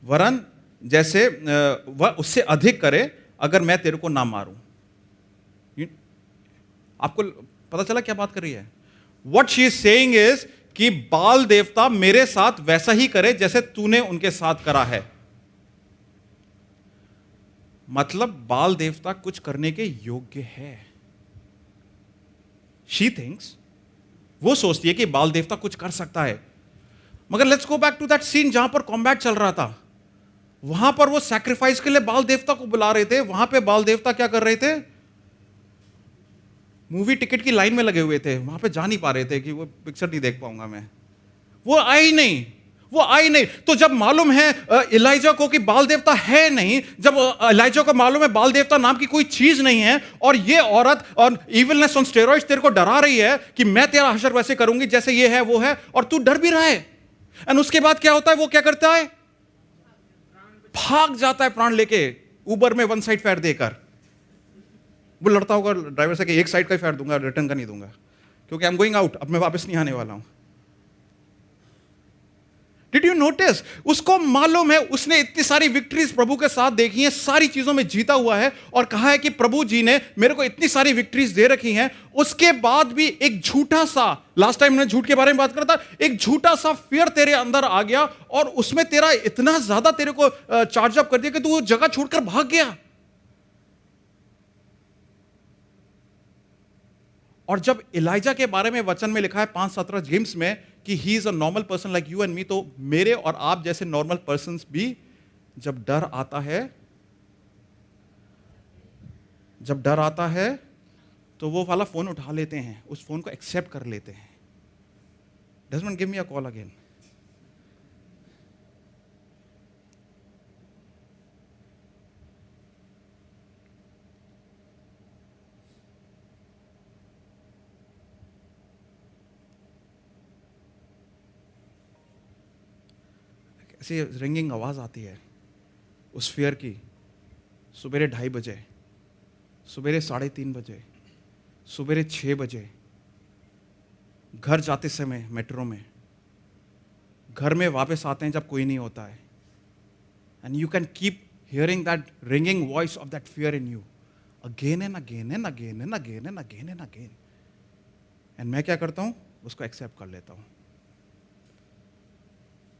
वरन जैसे वह उससे अधिक करे, अगर मैं तेरे को ना मारूं। आपको पता चला क्या बात कर रही है? What she is saying is कि बाल देवता मेरे साथ वैसा ही करे जैसे तूने उनके साथ करा है। मतलब बाल देवता कुछ करने के योग्य है। She thinks, वो सोचती है कि बाल देवता कुछ कर सकता है। मगर let's go back to that scene जहां पर कॉम्बैट चल रहा था। वहां पर वो सैक्रिफाइस के लिए बाल देवता को बुला रहे थे। वहां पे बाल देवता क्या कर रहे थे? मूवी टिकट की लाइन में लगे हुए थे, वहां पे जा नहीं पा रहे थे कि वो पिक्चर नहीं देख पाऊंगा मैं। वो आई नहीं, वो आई नहीं। तो जब मालूम है एलिजा को कि बाल देवता है नहीं, जब एलिजा को मालूम है बाल देवता नाम की कोई चीज नहीं है, और ये औरत और इविलनेस ऑन स्टेरॉइड्स तेरे को डरा रही है कि मैं तेरा हशर वैसे करूंगी जैसे ये है वो है, और तू डर भी रहा है। एंड उसके बाद क्या होता है? वो क्या करता है? भाग जाता है प्राण लेके, उबर में 1 साइड फेयर देकर। वो लड़ता होगा ड्राइवर से कि 1 साइड का ही फेयर दूंगा, रिटर्न का नहीं दूंगा, क्योंकि आई एम गोइंग आउट, अब मैं वापस नहीं आने वाला हूं। Did you notice? उसको मालूम है, उसने इतनी सारी विक्ट्रीज प्रभु के साथ देखी हैं, सारी चीजों में जीता हुआ है, और कहा है कि प्रभु जी ने मेरे को इतनी सारी विक्ट्रीज दे रखी हैं। उसके बाद भी एक झूठा सा, लास्ट टाइम मैंने झूठ के बारे में बात करा था, एक झूठा सा फियर तेरे अंदर आ गया, और उसमें तेरा इतना ज्यादा तेरे को चार्ज अप कर दिया कि तू वो जगह छोड़कर भाग गया। और जब एलिजा के बारे में वचन में लिखा है 5:17 जेम्स में कि he is a normal person like you and me, तो मेरे और आप जैसे नॉर्मल पर्सन्स भी जब डर आता है तो वो वाला फोन उठा लेते हैं, उस फोन को एक्सेप्ट कर लेते हैं। Doesn't give me a call again. ऐसी रिंगिंग आवाज आती है उस फियर की, सुबेरे 2:30 बजे, सुबेरे 3:30 बजे, सुबेरे 6 बजे, घर जाते समय मेट्रो में, घर में वापस आते हैं जब कोई नहीं होता है, and you can keep hearing that ringing voice of that fear in you again and again and again and again and again and again. And मैं क्या करता हूं? उसको एक्सेप्ट कर लेता हूं।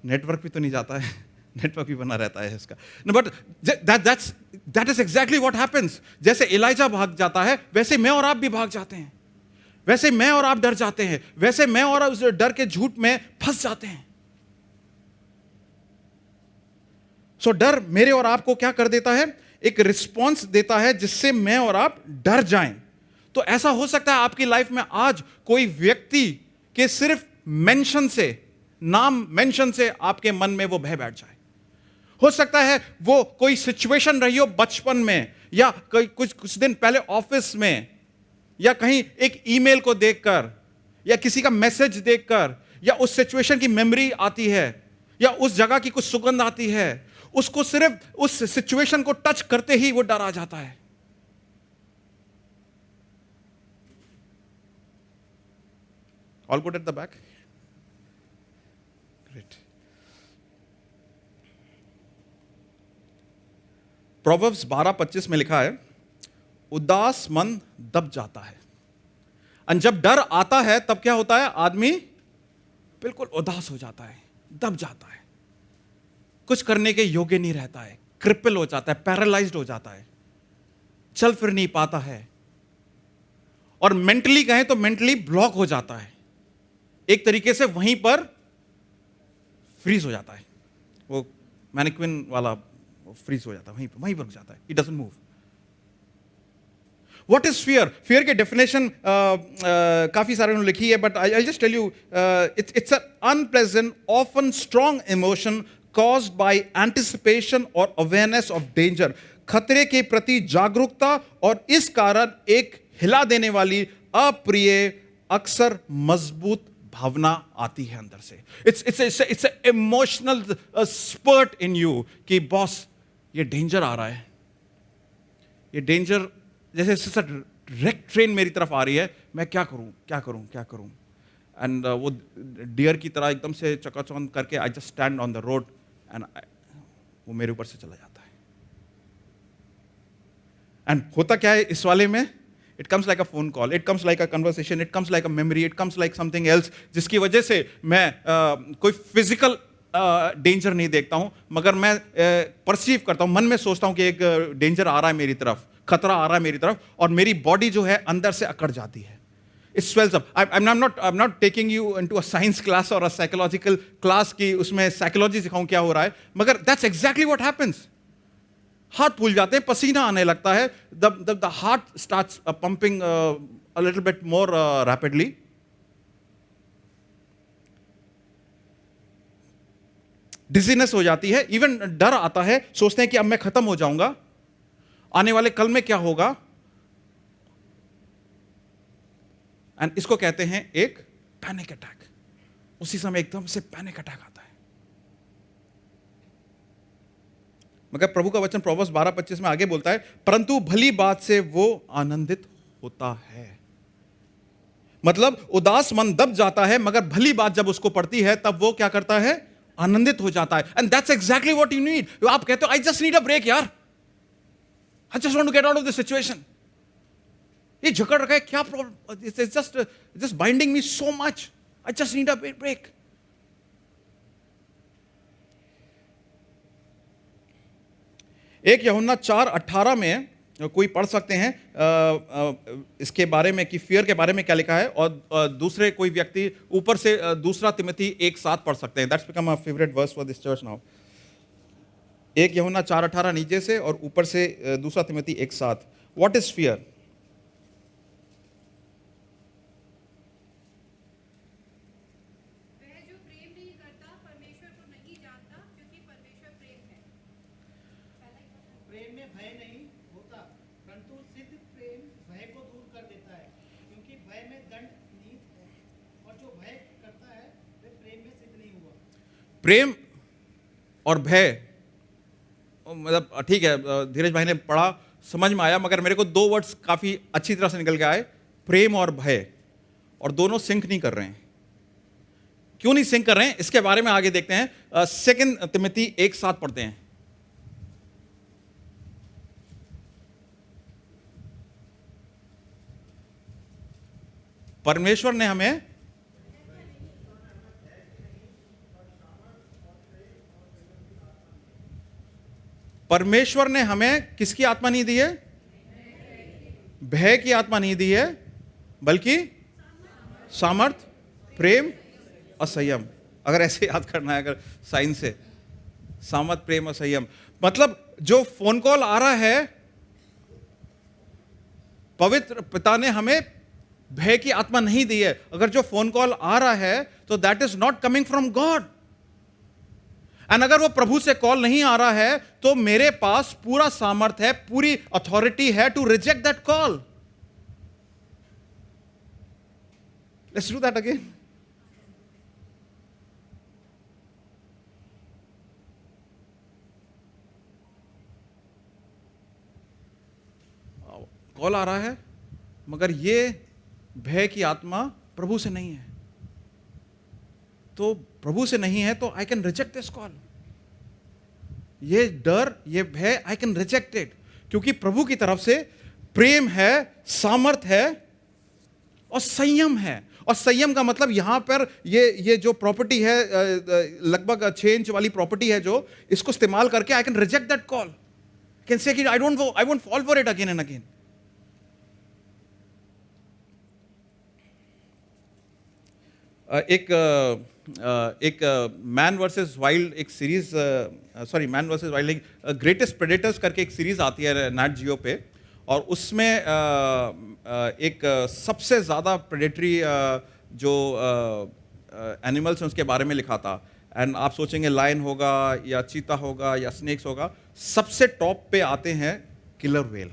नेटवर्क भी तो नहीं जाता है, नेटवर्क भी बना रहता है इसका। No but that is exactly what happens. जैसे एलिजा भाग जाता है, वैसे मैं और आप भी भाग जाते हैं, वैसे मैं और आप डर जाते हैं, वैसे मैं और आप उस डर के झूठ में फंस जाते हैं। सो डर मेरे और आपको क्या कर देता है? एक रिस्पॉन्स देता है जिससे मैं और आप डर जाएं। तो ऐसा हो सकता है आपकी लाइफ में आज कोई व्यक्ति के सिर्फ मेंशन से, नाम मेंशन से आपके मन में वो भय बैठ जाए। हो सकता है वो कोई सिचुएशन रही हो बचपन में, या कुछ दिन पहले ऑफिस में, या कहीं एक ईमेल को देखकर, या किसी का मैसेज देखकर, या उस सिचुएशन की मेमोरी आती है, या उस जगह की कुछ सुगंध आती है, उसको सिर्फ उस सिचुएशन को टच करते ही वो डर आ जाता है। All good at the back? Great. Proverbs 12:25 में लिखा है, उदास मन दब जाता है। और जब डर आता है तब क्या होता है? आदमी बिल्कुल उदास हो जाता है, दब जाता है, कुछ करने के योग्य नहीं रहता है, क्रिपल हो जाता है, पैरालाइज्ड हो जाता है, चल फिर नहीं पाता है, और मेंटली कहें तो मेंटली ब्लॉक हो जाता है, एक तरीके से वहीं पर फ्रीज हो जाता है। वो मैनिक्विन वाला फ्रीज हो जाता है, वहीं पर रुक जाता है, it doesn't move. What is fear? Fear की डेफिनेशन काफी सारे उन्होंने लिखी है, but I'll just tell you, it's an unpleasant, often strong emotion caused by anticipation or awareness of danger. खतरे के प्रति जागरूकता, और इस कारण एक हिला देने वाली अप्रिय, अक्सर मजबूत भावना आती है अंदर से। It's an emotional spurt in you कि बॉस ये डेंजर आ रहा है, ये डेंजर जैसे रेक ट्रेन मेरी तरफ आ रही है, मैं क्या करूं। एंड वो डियर की तरह एकदम से चकाचौंध करके I just stand on the road, and वो मेरे ऊपर से चला जाता है। एंड होता क्या है इस वाले में? It comes like a phone call, it comes like a conversation, it comes like a memory, it comes like something else, जिसकी वजह से मैं कोई फिजिकल डेंजर नहीं देखता हूं, मगर मैं परसीव करता हूं, मन में सोचता हूं कि एक डेंजर आ रहा है मेरी तरफ, खतरा आ रहा है मेरी तरफ, और मेरी बॉडी जो है अंदर से अकड़ जाती है। It swells up. I'm not taking you into a science class or a psychological class कि उसमें psychology सिखाऊं क्या हो रहा है, मगर that's exactly what happens. हाथ फूल जाते हैं, पसीना आने लगता है, the heart starts pumping a little bit more rapidly. Dizziness हो जाती है, इवन डर आता है, सोचते हैं कि अब मैं खत्म हो जाऊंगा, आने वाले कल में क्या होगा, एंड इसको कहते हैं एक पैनिक अटैक. उसी समय एकदम से पैनिक अटैक आता है. मगर प्रभु का वचन प्रोवर्ब्स 12:25 में आगे बोलता है, परंतु भली बात से वो आनंदित होता है. मतलब उदास मन दब जाता है, मगर भली बात जब उसको पड़ती है तब वो क्या करता है, आनंदित हो जाता है. And that's exactly what you need. आप कहते हो I just need a break यार, I just want to get out of this situation. ये झकड़ रखा है, क्या problem, it's just binding me so much, I just need a break. एक यूहन्ना 4:18 में कोई पढ़ सकते हैं इसके बारे में कि फियर के बारे में क्या लिखा है, और दूसरे कोई व्यक्ति ऊपर से दूसरा तिमोथी 1:7 पढ़ सकते हैं. That's become a favourite verse for this church now. एक यूहन्ना 4:18 नीचे से और ऊपर से दूसरा तिमोथी 1:7. What is fear? वह जो प्रेम नहीं करता परमेश्वर को नहीं जानता, क्योंकि परमेश्वर प्रेम है. प्रेम में भय नहीं होता, परंतु सिद्ध प्रेम भय को दूर कर देता है, क्योंकि भय में दंड निहित है, और जो भय करता है वह प्रेम में सिद्ध नहीं हुआ. प्रेम और भय, मतलब ठीक है, धीरज भाई ने पढ़ा, समझ में आया, मगर मेरे को दो वर्ड्स काफी अच्छी तरह से निकल के आए, प्रेम और भय, और दोनों सिंक नहीं कर रहे हैं. क्यों नहीं सिंक कर रहे हैं, इसके बारे में आगे देखते हैं. 2 तिमोथी 1:7 पढ़ते हैं. परमेश्वर ने हमें किसकी आत्मा नहीं दी है? भय की आत्मा नहीं दी है, बल्कि सामर्थ, प्रेम और संयम. अगर ऐसे याद करना है, अगर साइंस से, सामर्थ, प्रेम और संयम, मतलब जो फोन कॉल आ रहा है, पवित्र पिता ने हमें भय की आत्मा नहीं दी है. अगर जो फोन कॉल आ रहा है तो that is not coming from God. And अगर वो प्रभु से कॉल नहीं आ रहा है तो मेरे पास पूरा सामर्थ है, पूरी अथॉरिटी है to reject that call. Let's do that again. Call आ रहा है, मगर ये भय की आत्मा प्रभु से नहीं है, तो प्रभु से नहीं है तो आई कैन रिजेक्ट दिस कॉल. ये डर, ये भय, आई कैन रिजेक्ट इट, क्योंकि प्रभु की तरफ से प्रेम है, सामर्थ है और संयम है. और संयम का मतलब यहां पर ये जो प्रॉपर्टी है, लगभग 6 इंच वाली प्रॉपर्टी है, जो इसको इस्तेमाल करके I can reject that call. Can say कि I won't fall for it again and again. एक मैन वर्सेस वाइल्ड एक series, man versus wild, greatest predators करके एक सीरीज आती है नेट जियो पे, और उसमें एक सबसे ज़्यादा प्रेडेटरी जो एनिमल्स हैं उसके बारे में लिखा था. एंड आप सोचेंगे लायन होगा या चीता होगा या स्नेक्स होगा, सबसे टॉप पे आते हैं किलर व्हेल.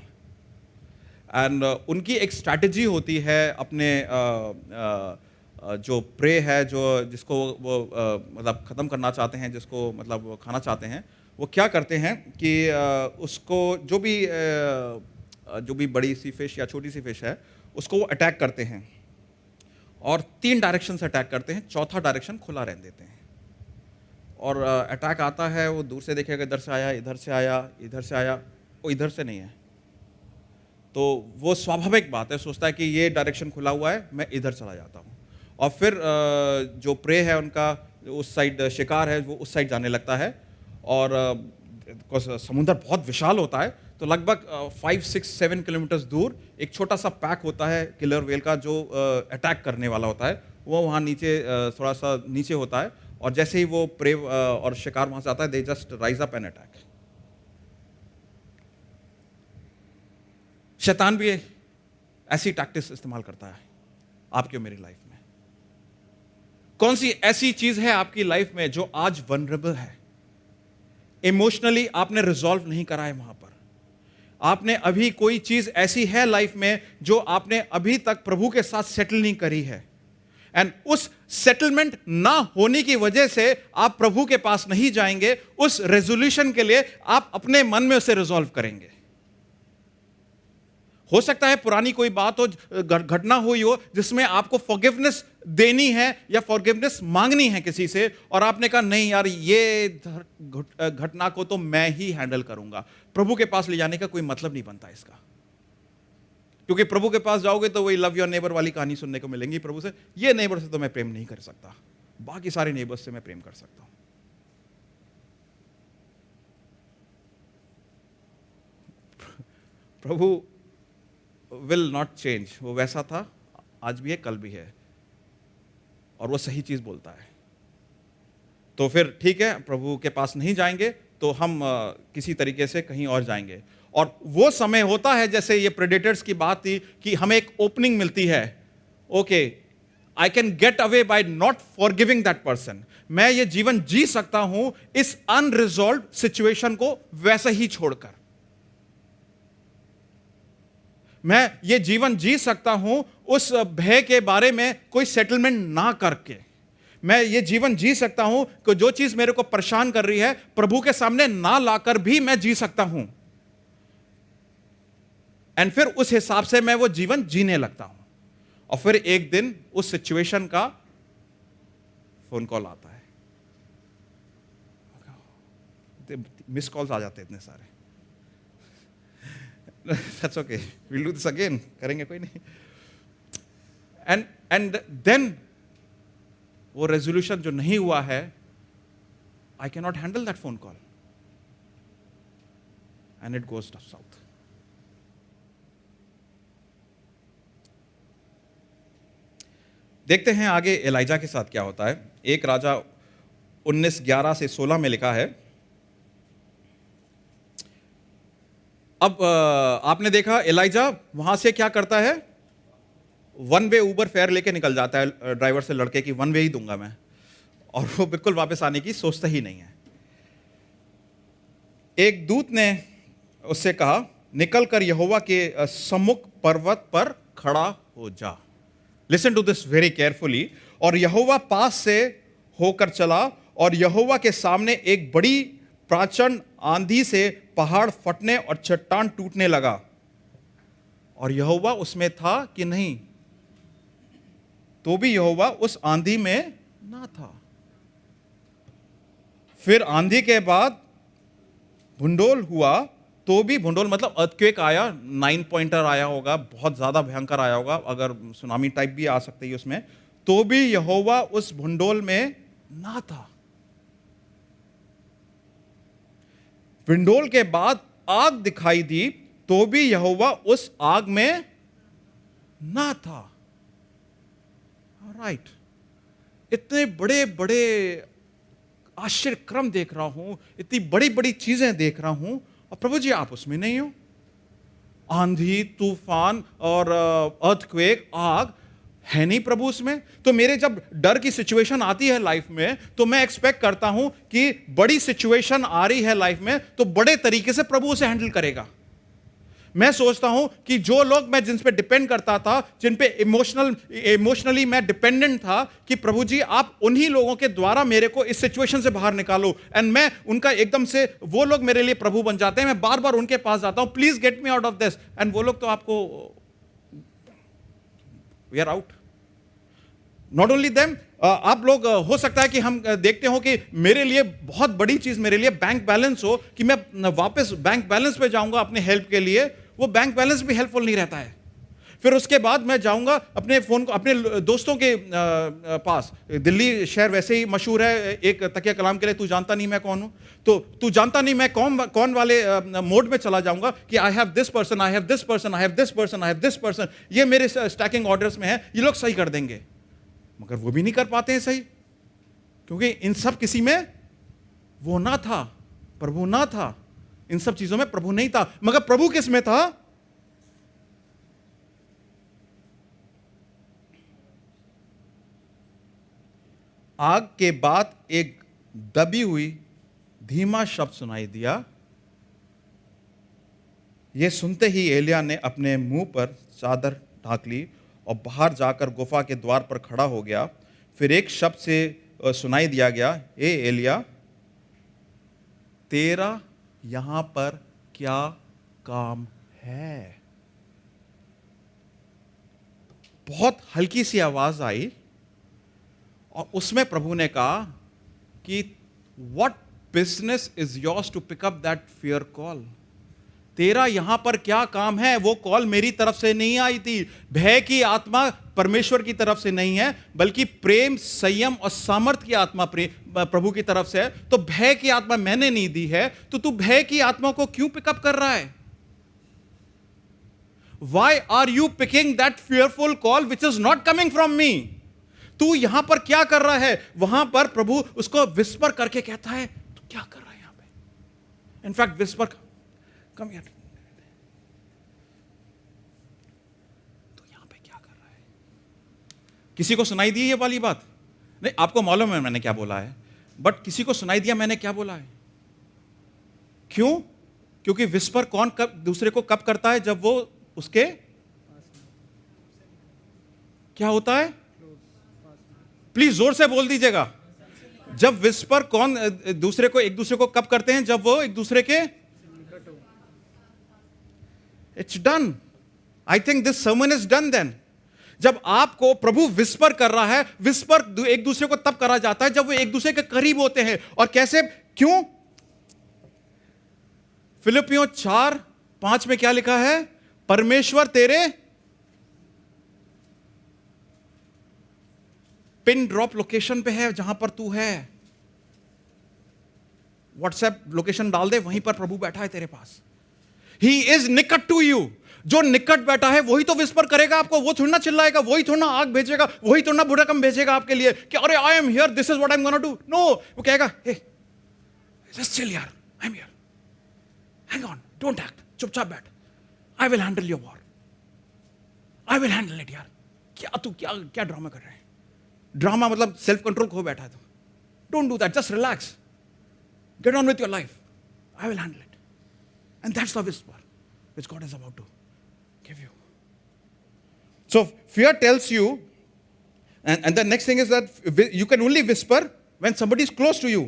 एंड उनकी एक स्ट्रैटेजी होती है अपने जो प्रे है, जो जिसको वो मतलब ख़त्म करना चाहते हैं, जिसको मतलब वो खाना चाहते हैं, वो क्या करते हैं कि उसको जो भी बड़ी सी फिश या छोटी सी फिश है उसको वो अटैक करते हैं, और 3 डायरेक्शन से अटैक करते हैं, चौथा डायरेक्शन खुला रहने देते हैं. और अटैक आता है, वो दूर से देखेगा, इधर से आया, इधर से आया, इधर से आया, वो इधर से नहीं है, तो वो स्वाभाविक बात है, सोचता है कि ये डायरेक्शन खुला हुआ है, मैं इधर चला जाता हूँ. और फिर जो प्रे है उनका, उस साइड शिकार है, वो उस साइड जाने लगता है. और समुद्र बहुत विशाल होता है, तो लगभग 5, 6, 7 किलोमीटर दूर एक छोटा सा पैक होता है किलर व्हेल का जो अटैक करने वाला होता है। वो वहाँ नीचे थोड़ा सा नीचे होता है और जैसे ही वो प्रे और शिकार वहाँ से आता है, they just rise up and attack. शैतान भी ऐसी टैक्टिक्स इस्तेमाल करता है आपकी और मेरी लाइफ में। कौन सी ऐसी चीज है आपकी लाइफ में जो आज वनरेबल है, इमोशनली आपने रिजॉल्व नहीं करा है, वहां पर आपने अभी कोई चीज ऐसी है लाइफ में जो आपने अभी तक प्रभु के साथ सेटल नहीं करी है, एंड उस सेटलमेंट ना होने की वजह से आप प्रभु के पास नहीं जाएंगे। उस रेजोल्यूशन के लिए आप अपने मन में उसे रिजॉल्व करेंगे। हो सकता है पुरानी कोई बात हो, घटना हुई हो जिसमें आपको फॉरगिवनेस देनी है या फॉरगिवनेस मांगनी है किसी से, और आपने कहा नहीं यार ये घटना को तो मैं ही हैंडल करूंगा। प्रभु के पास ले जाने का कोई मतलब नहीं बनता इसका, क्योंकि प्रभु के पास जाओगे तो वही लव योर नेबर वाली कहानी सुनने को मिलेंगी प्रभु से। ये नेबर से तो मैं प्रेम नहीं कर सकता, बाकी सारे नेबर्स से मैं प्रेम कर सकता हूं। प्रभु विल नॉट चेंज। वो वैसा था, आज भी है, कल भी है, और वो सही चीज बोलता है। तो फिर ठीक है, प्रभु के पास नहीं जाएंगे तो हम किसी तरीके से कहीं और जाएंगे। और वो समय होता है, जैसे ये प्रेडेटर्स की बात थी, कि हमें एक ओपनिंग मिलती है। Okay, I can get away by not forgiving that person. मैं ये जीवन जी सकता हूं इस अनरिजॉल्व सिचुएशन को वैसे ही छोड़कर। मैं ये जीवन जी सकता हूं उस भय के बारे में कोई सेटलमेंट ना करके। मैं ये जीवन जी सकता हूं कि जो चीज मेरे को परेशान कर रही है प्रभु के सामने ना लाकर भी मैं जी सकता हूं, एंड फिर उस हिसाब से मैं वो जीवन जीने लगता हूं। और फिर एक दिन उस सिचुएशन का फोन कॉल आता है, मिस कॉल्स आ जाते हैं इतने सारे। That's okay. We'll do this again. करेंगे कोई नहीं। And then वो रेजोल्यूशन जो नहीं हुआ है, I cannot handle that phone call, and it goes south. देखते हैं आगे एलाइजा के साथ क्या होता है। एक राजा 19:11 से 16 में लिखा है। अब आपने देखा एलाइजा वहां से क्या करता है, वन वे ऊबर फेयर लेके निकल जाता है ड्राइवर से लड़के की, वन वे ही दूंगा मैं, और वो बिल्कुल वापस आने की सोचता ही नहीं है। एक दूत ने उससे कहा, निकल कर यहोवा के सम्मुख पर्वत पर खड़ा हो जा। Listen to this very carefully. और यहोवा पास से होकर चला, और यहोवा के सामने एक बड़ी प्रचंड आंधी से पहाड़ फटने और चट्टान टूटने लगा, और यहोवा उसमें था कि नहीं, तो भी यहोवा उस आंधी में ना था। फिर आंधी के बाद भूंडोल हुआ, तो भी भूंडोल मतलब अर्थक्वेक आया, 9 पॉइंटर आया होगा, बहुत ज्यादा भयंकर आया होगा, अगर सुनामी टाइप भी आ सकती है उसमें, तो भी यहोवा उस भूंडोल में ना था। विंडोल के बाद आग दिखाई दी, तो भी यहोवा उस आग में ना था। राइट, इतने बड़े बड़े आश्चर्यक्रम देख रहा हूं, इतनी बड़ी बड़ी चीजें देख रहा हूं, और प्रभु जी आप उसमें नहीं हो। आंधी, तूफान और अर्थक्वेक, आग है नहीं प्रभु उसमें। तो मेरे जब डर की सिचुएशन आती है लाइफ में, तो मैं एक्सपेक्ट करता हूं कि बड़ी सिचुएशन आ रही है लाइफ में तो बड़े तरीके से प्रभु उसे हैंडल करेगा। मैं सोचता हूं कि जो लोग मैं जिन पे डिपेंड करता था, जिन पे इमोशनली मैं डिपेंडेंट था, कि प्रभु जी आप उन्हीं लोगों के द्वारा मेरे को इस सिचुएशन से बाहर निकालो, एंड मैं उनका एकदम से, वो लोग मेरे लिए प्रभु बन जाते हैं। मैं बार बार उनके पास जाता हूं, please get me out of this, and वो लोग तो आपको, we are out. Not only them, आप लोग हो सकता है कि हम देखते हो कि मेरे लिए बहुत बड़ी चीज, मेरे लिए बैंक बैलेंस हो, कि मैं वापस बैंक बैलेंस पे जाऊंगा अपने हेल्प के लिए, वो बैंक बैलेंस भी हेल्पफुल नहीं रहता है। फिर उसके बाद मैं जाऊंगा अपने फोन को अपने दोस्तों के पास। दिल्ली शहर वैसे ही मशहूर है एक तकिया कलाम के लिए, तू जानता नहीं मैं कौन हूं। तो तू जानता नहीं मैं कौन वाले मोड में चला जाऊंगा कि I have this person, I have this person, I have this person, I have this person, ये मेरे स्टैकिंग ऑर्डर्स में है, ये लोग सही कर देंगे। मगर वो भी नहीं कर पाते हैं सही, क्योंकि इन सब किसी में वो ना था, प्रभु ना था। इन सब चीजों में प्रभु नहीं था, मगर प्रभु किस में था? आग के बाद एक दबी हुई धीमा शब्द सुनाई दिया। यह सुनते ही एलिया ने अपने मुंह पर चादर ढाक ली और बाहर जाकर गुफा के द्वार पर खड़ा हो गया। फिर एक शब्द से सुनाई दिया गया, ए एलिया, तेरा यहां पर क्या काम है? बहुत हल्की सी आवाज आई और उसमें प्रभु ने कहा कि what business is yours to pick up that fear call? तेरा यहां पर क्या काम है? वो कॉल मेरी तरफ से नहीं आई थी। भय की आत्मा परमेश्वर की तरफ से नहीं है, बल्कि प्रेम, संयम और सामर्थ्य की आत्मा प्रभु की तरफ से है। तो भय की आत्मा मैंने नहीं दी है, तो तू भय की आत्मा को क्यों पिकअप कर रहा है? Why are you picking that fearful call which is not coming from me? तू यहां पर क्या कर रहा है? वहां पर प्रभु उसको विस्पर करके कहता है, तू क्या कर रहा है यहां पे? इनफैक्ट विस्पर, कम यार, तू यहां पे क्या कर रहा है? किसी को सुनाई दी ये वाली बात? नहीं, आपको मालूम है मैंने क्या बोला है, बट किसी को सुनाई दिया मैंने क्या बोला है? क्यों? क्योंकि विस्पर कौन कब दूसरे को कब करता है? जब वो उसके क्या होता है? प्लीज जोर से बोल दीजिएगा। जब विस्पर कौन दूसरे को एक दूसरे को कब करते हैं? जब वो एक दूसरे के, it's done. I think this sermon is done then. जब आपको प्रभु विस्पर कर रहा है, विस्पर एक दूसरे को तब करा जाता है जब वो एक दूसरे के करीब होते हैं। और कैसे? क्यों? फिलिपियों 4:5 में क्या लिखा है? परमेश्वर तेरे पिन ड्रॉप लोकेशन पे है, जहां पर तू है। व्हाट्सएप लोकेशन डाल दे, वहीं पर प्रभु बैठा है तेरे पास। ही इज निकट टू यू। जो निकट बैठा है वही तो विस्पर करेगा आपको, वो थोड़ा ना चिल्लाएगा, वही थोड़ा ना आग भेजेगा, वही थोड़ा ना भूकंप भेजेगा आपके लिए कि अरे I am here, this is what I am gonna do. No, वो कहेगा, हे जस्ट चिल यार, I am here, hang on, don't act, चुपचाप बैठ, I will handle your war, I will handle it. यार क्या ड्रामा कर रहे हैं? ड्रामा मतलब सेल्फ कंट्रोल खो बैठा है। तो don't do that, just relax, get on with your life, I will handle it. And that's the whisper which God is about to give you. So fear tells you, and the next thing is that you can only whisper when somebody is close to you.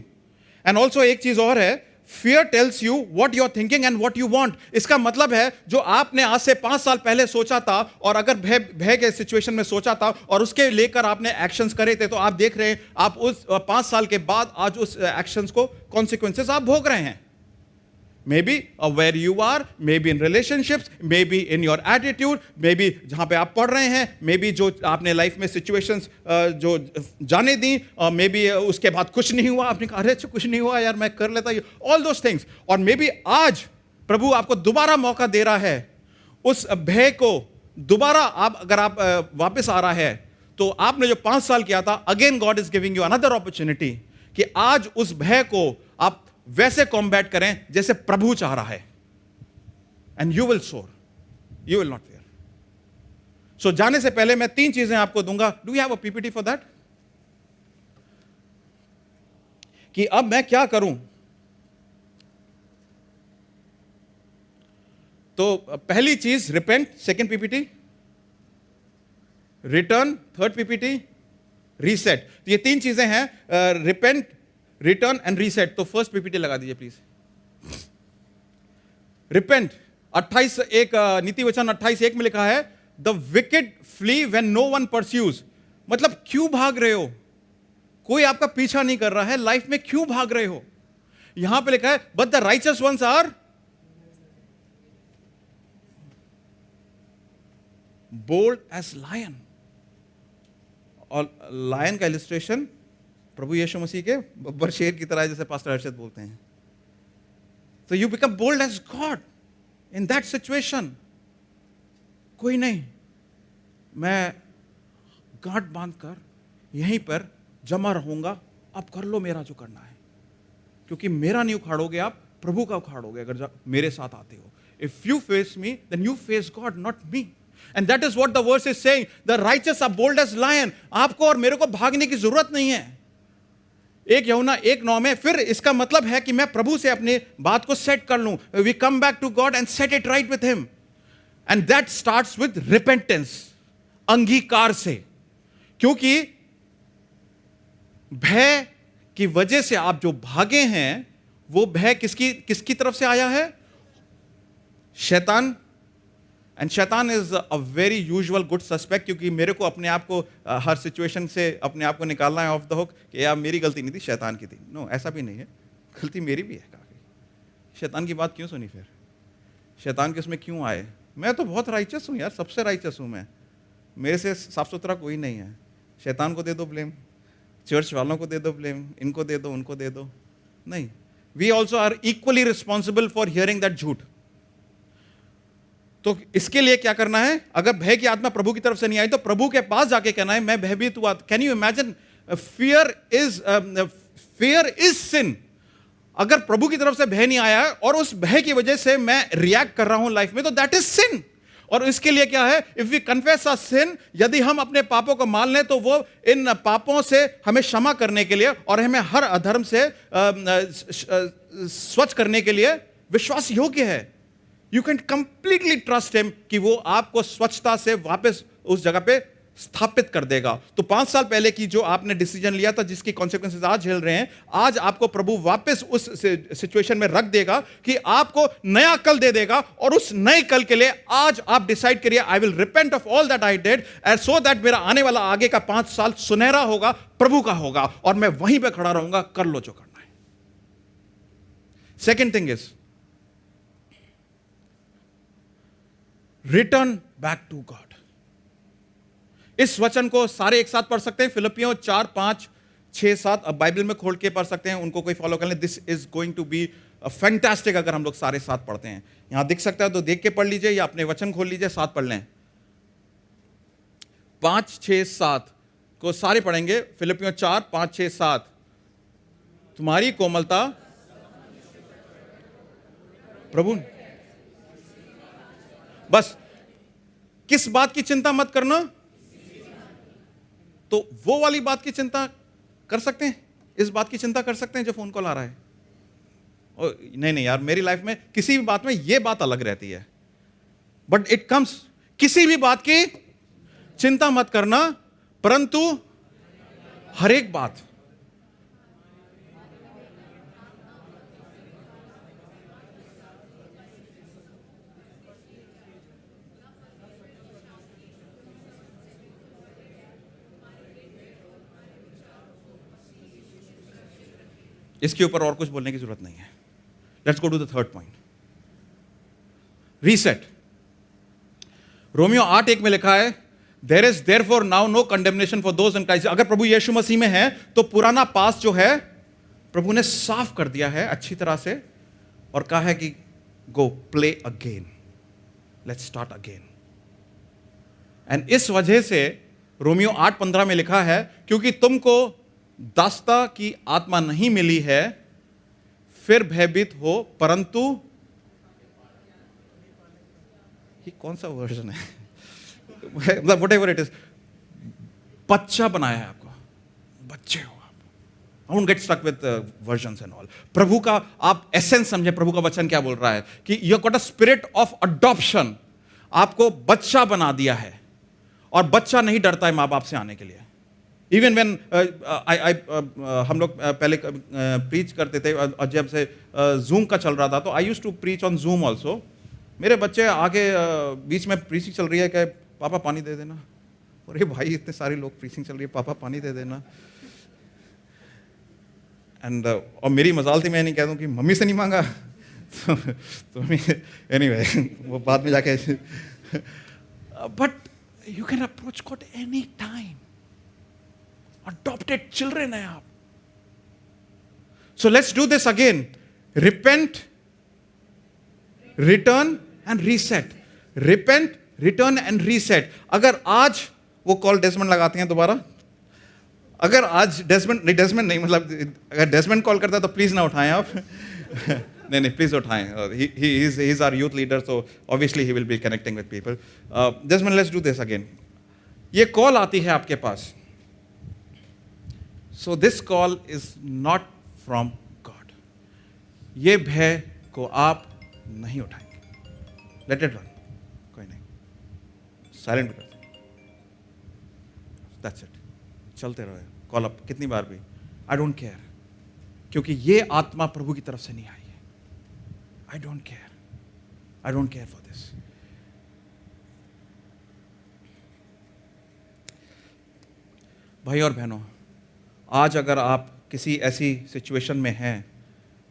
And also एक चीज और है, fear tells you what you are thinking and what you want. इसका मतलब है जो आपने आज से 5 साल पहले सोचा था और अगर भय के सिचुएशन में सोचा था और उसके लेकर आपने एक्शंस करे थे, तो आप देख रहे हैं आप उस 5 साल के बाद आज उस एक्शंस को कॉन्सिक्वेंसेस आप भोग रहे हैं। Maybe where you are, maybe in relationships, maybe in your attitude, maybe जहाँ पे आप पढ़ रहे हैं, maybe जो आपने लाइफ में situations जो जाने दी, maybe उसके बाद कुछ नहीं हुआ, आपने कहा अरे कुछ नहीं हुआ यार, मैं कर लेता, all those things। और maybe आज प्रभु आपको दोबारा मौका दे रहा है उस भय को दोबारा, अगर आप वापस आ रहा है तो आपने जो 5 साल किया था, again God is giving you another opportunity कि आज उस भय को आप वैसे कॉम्बैट करें जैसे प्रभु चाह रहा है। एंड यू विल सोर, यू विल नॉट फेयर। सो जाने से पहले मैं 3 चीजें आपको दूंगा। Do you have a PPT for that? कि अब मैं क्या करूं। तो पहली चीज repent, second PPT return, third PPT reset. तो ये 3 चीजें हैं, रिपेंट, रिटर्न एंड रीसेट। तो फर्स्ट पीपीटी लगा दीजिए प्लीज। रिपेंट 28:1 नीति वचन 28:1 में लिखा है, the wicked flee when no one pursues. मतलब क्यों भाग रहे हो? कोई आपका पीछा नहीं कर रहा है, लाइफ में क्यों भाग रहे हो? यहां पे लिखा है, but the righteous ones are. Bold as lion. और लायन का इलिस्ट्रेशन प्रभु यीशु मसीह के बब्बर शेर की तरह है, जैसे पास्टर हर्षद बोलते हैं। तो you become bold as God in that situation. कोई नहीं, मैं गांठ बांधकर यहीं पर जमा रहूंगा, अब कर लो मेरा जो करना है, क्योंकि मेरा नहीं उखाड़ोगे आप, प्रभु का उखाड़ोगे अगर मेरे साथ आते हो। If you face me then you face God, not me. And that is what the verse is saying, the righteous are bold as lion. आपको और मेरे को भागने की जरूरत नहीं है। 1 यूहन्ना 1:9 में फिर इसका मतलब है कि मैं प्रभु से अपनी बात को सेट कर लूं। We come back to God and set it right with him, and that starts with repentance, अंगीकार से। क्योंकि भय की वजह से आप जो भागे हैं, वो भय किसकी तरफ से आया है? शैतान। एंड शैतान is a very usual good suspect, क्योंकि मेरे को अपने आप को हर सिचुएशन से अपने आप को निकालना है ऑफ द हुक कि यार मेरी गलती नहीं थी, शैतान की थी। नो, ऐसा भी नहीं है, गलती मेरी भी है काफी। शैतान की बात क्यों सुनी फिर? शैतान के उसमें क्यों आए? मैं तो बहुत राइचस हूं यार, सबसे राइचस हूं मैं, मेरे से साफ सुथरा कोई नहीं है। शैतान को दे दो ब्लेम, चर्च वालों को दे दो ब्लेम, इनको दे दो, उनको दे दो। नहीं, we also are equally responsible for hearing that झूठ। तो इसके लिए क्या करना है? अगर भय की आत्मा प्रभु की तरफ से नहीं आई तो प्रभु के पास जाके कहना है मैं भयभीत हुआ। Can you imagine? Fear is sin. अगर प्रभु की तरफ से भय नहीं आया और उस भय की वजह से मैं रिएक्ट कर रहा हूं लाइफ में, तो दैट इज सिन। और इसके लिए क्या है? इफ वी कन्फेस अ सिन, यदि हम अपने पापों को मान लें तो वो इन पापों से हमें क्षमा करने के लिए और हमें हर अधर्म से स्वच्छ करने के लिए विश्वास योग्य है। You can completely trust him कि वो आपको स्वच्छता से वापस उस जगह पे स्थापित कर देगा। तो 5 साल पहले की जो आपने डिसीजन लिया था, जिसकी कॉन्सिक्वेंसेस आज झेल रहे हैं, आज आपको प्रभु वापस उस सिचुएशन में रख देगा कि आपको नया कल दे देगा। और उस नए कल के लिए आज आप डिसाइड करिए, I will repent of all that I did, and so that मेरा आने वाला आगे का 5 साल सुनहरा होगा, प्रभु का होगा, और मैं वहीं पे खड़ा रहूंगा। कर लो जो करना है। Second thing is return back to God. इस वचन को सारे एक साथ पढ़ सकते हैं, फिलिपियों 4, 5, 6, 7। अब बाइबल में खोल के पढ़ सकते हैं, उनको कोई फॉलो कर लें। This is going to be fantastic अगर हम लोग सारे साथ पढ़ते हैं। यहां दिख सकता है तो देख के पढ़ लीजिए, या अपने वचन खोल लीजिए, साथ पढ़ लें। 5, 6, 7 को सारे पढ़ेंगे। फिलिपियों 4, 5, 6, 7। तुम्हारी कोमलता प्रभु, बस किस बात की चिंता मत करना। तो वो वाली बात की चिंता कर सकते हैं, इस बात की चिंता कर सकते हैं जो फोन कॉल आ रहा है। और नहीं यार, मेरी लाइफ में किसी भी बात में ये बात अलग रहती है, बट इट कम्स, किसी भी बात की चिंता मत करना, परंतु हर एक बात इसके ऊपर और कुछ बोलने की जरूरत नहीं है। Let's go to the third point, reset. रोमियो 8:1 में लिखा है, there is therefore now no condemnation for those in Christ. अगर प्रभु यीशु मसीह में है तो पुराना पास जो है प्रभु ने साफ कर दिया है अच्छी तरह से, और कहा है कि go play again, let's start again. And इस वजह से रोमियो 8:15 में लिखा है, क्योंकि तुमको दासता की आत्मा नहीं मिली है फिर भयभीत हो, परंतु ये कौन सा वर्जन है, मतलब व्हाटएवर इट इज, बच्चा बनाया है आपको, बच्चे हो आप। I won't get stuck with versions and all. प्रभु का आप एसेंस समझे, प्रभु का वचन क्या बोल रहा है कि you got a spirit of adoption. आपको बच्चा बना दिया है, और बच्चा नहीं डरता है माँ बाप से आने के लिए। इवन वेन हम लोग पहले प्रीच करते थे, और जब से जूम का चल रहा था तो I used to preach on Zoom also. मेरे बच्चे आगे बीच में प्रीचिंग चल रही है कि पापा पानी दे देना। अरे भाई, इतने सारे लोग प्रीचिंग चल रही है, पापा पानी दे देना। एंड और मेरी मजाल थी, मैं नहीं कह दूं कि मम्मी से नहीं मांगा तो एनीवे वो बाद में जाके but you can approach God any time. Adopted children है आप। So let's do this again. Repent, return and reset. Repent, return and reset. अगर आज वो कॉल डेस्मंड लगाते हैं दोबारा, अगर आज डेस्मंड नहीं मतलब अगर डेस्मंड कॉल करता है तो प्लीज ना उठाएं आप। नहीं प्लीज उठाएं। He is our youth leader, so obviously he will be connecting with people. Desmond, let's do this again. ये कॉल आती है आपके पास। So this call is not from God. ये भय को आप नहीं उठाएंगे। Let it run. कोई नहीं, साइलेंट कर, दैट्स इट। चलते रहो, कॉल अप कितनी बार भी, आई डोंट केयर, क्योंकि ये आत्मा प्रभु की तरफ से नहीं आई है। I don't care for this. भाई और बहनों, आज अगर आप किसी ऐसी सिचुएशन में हैं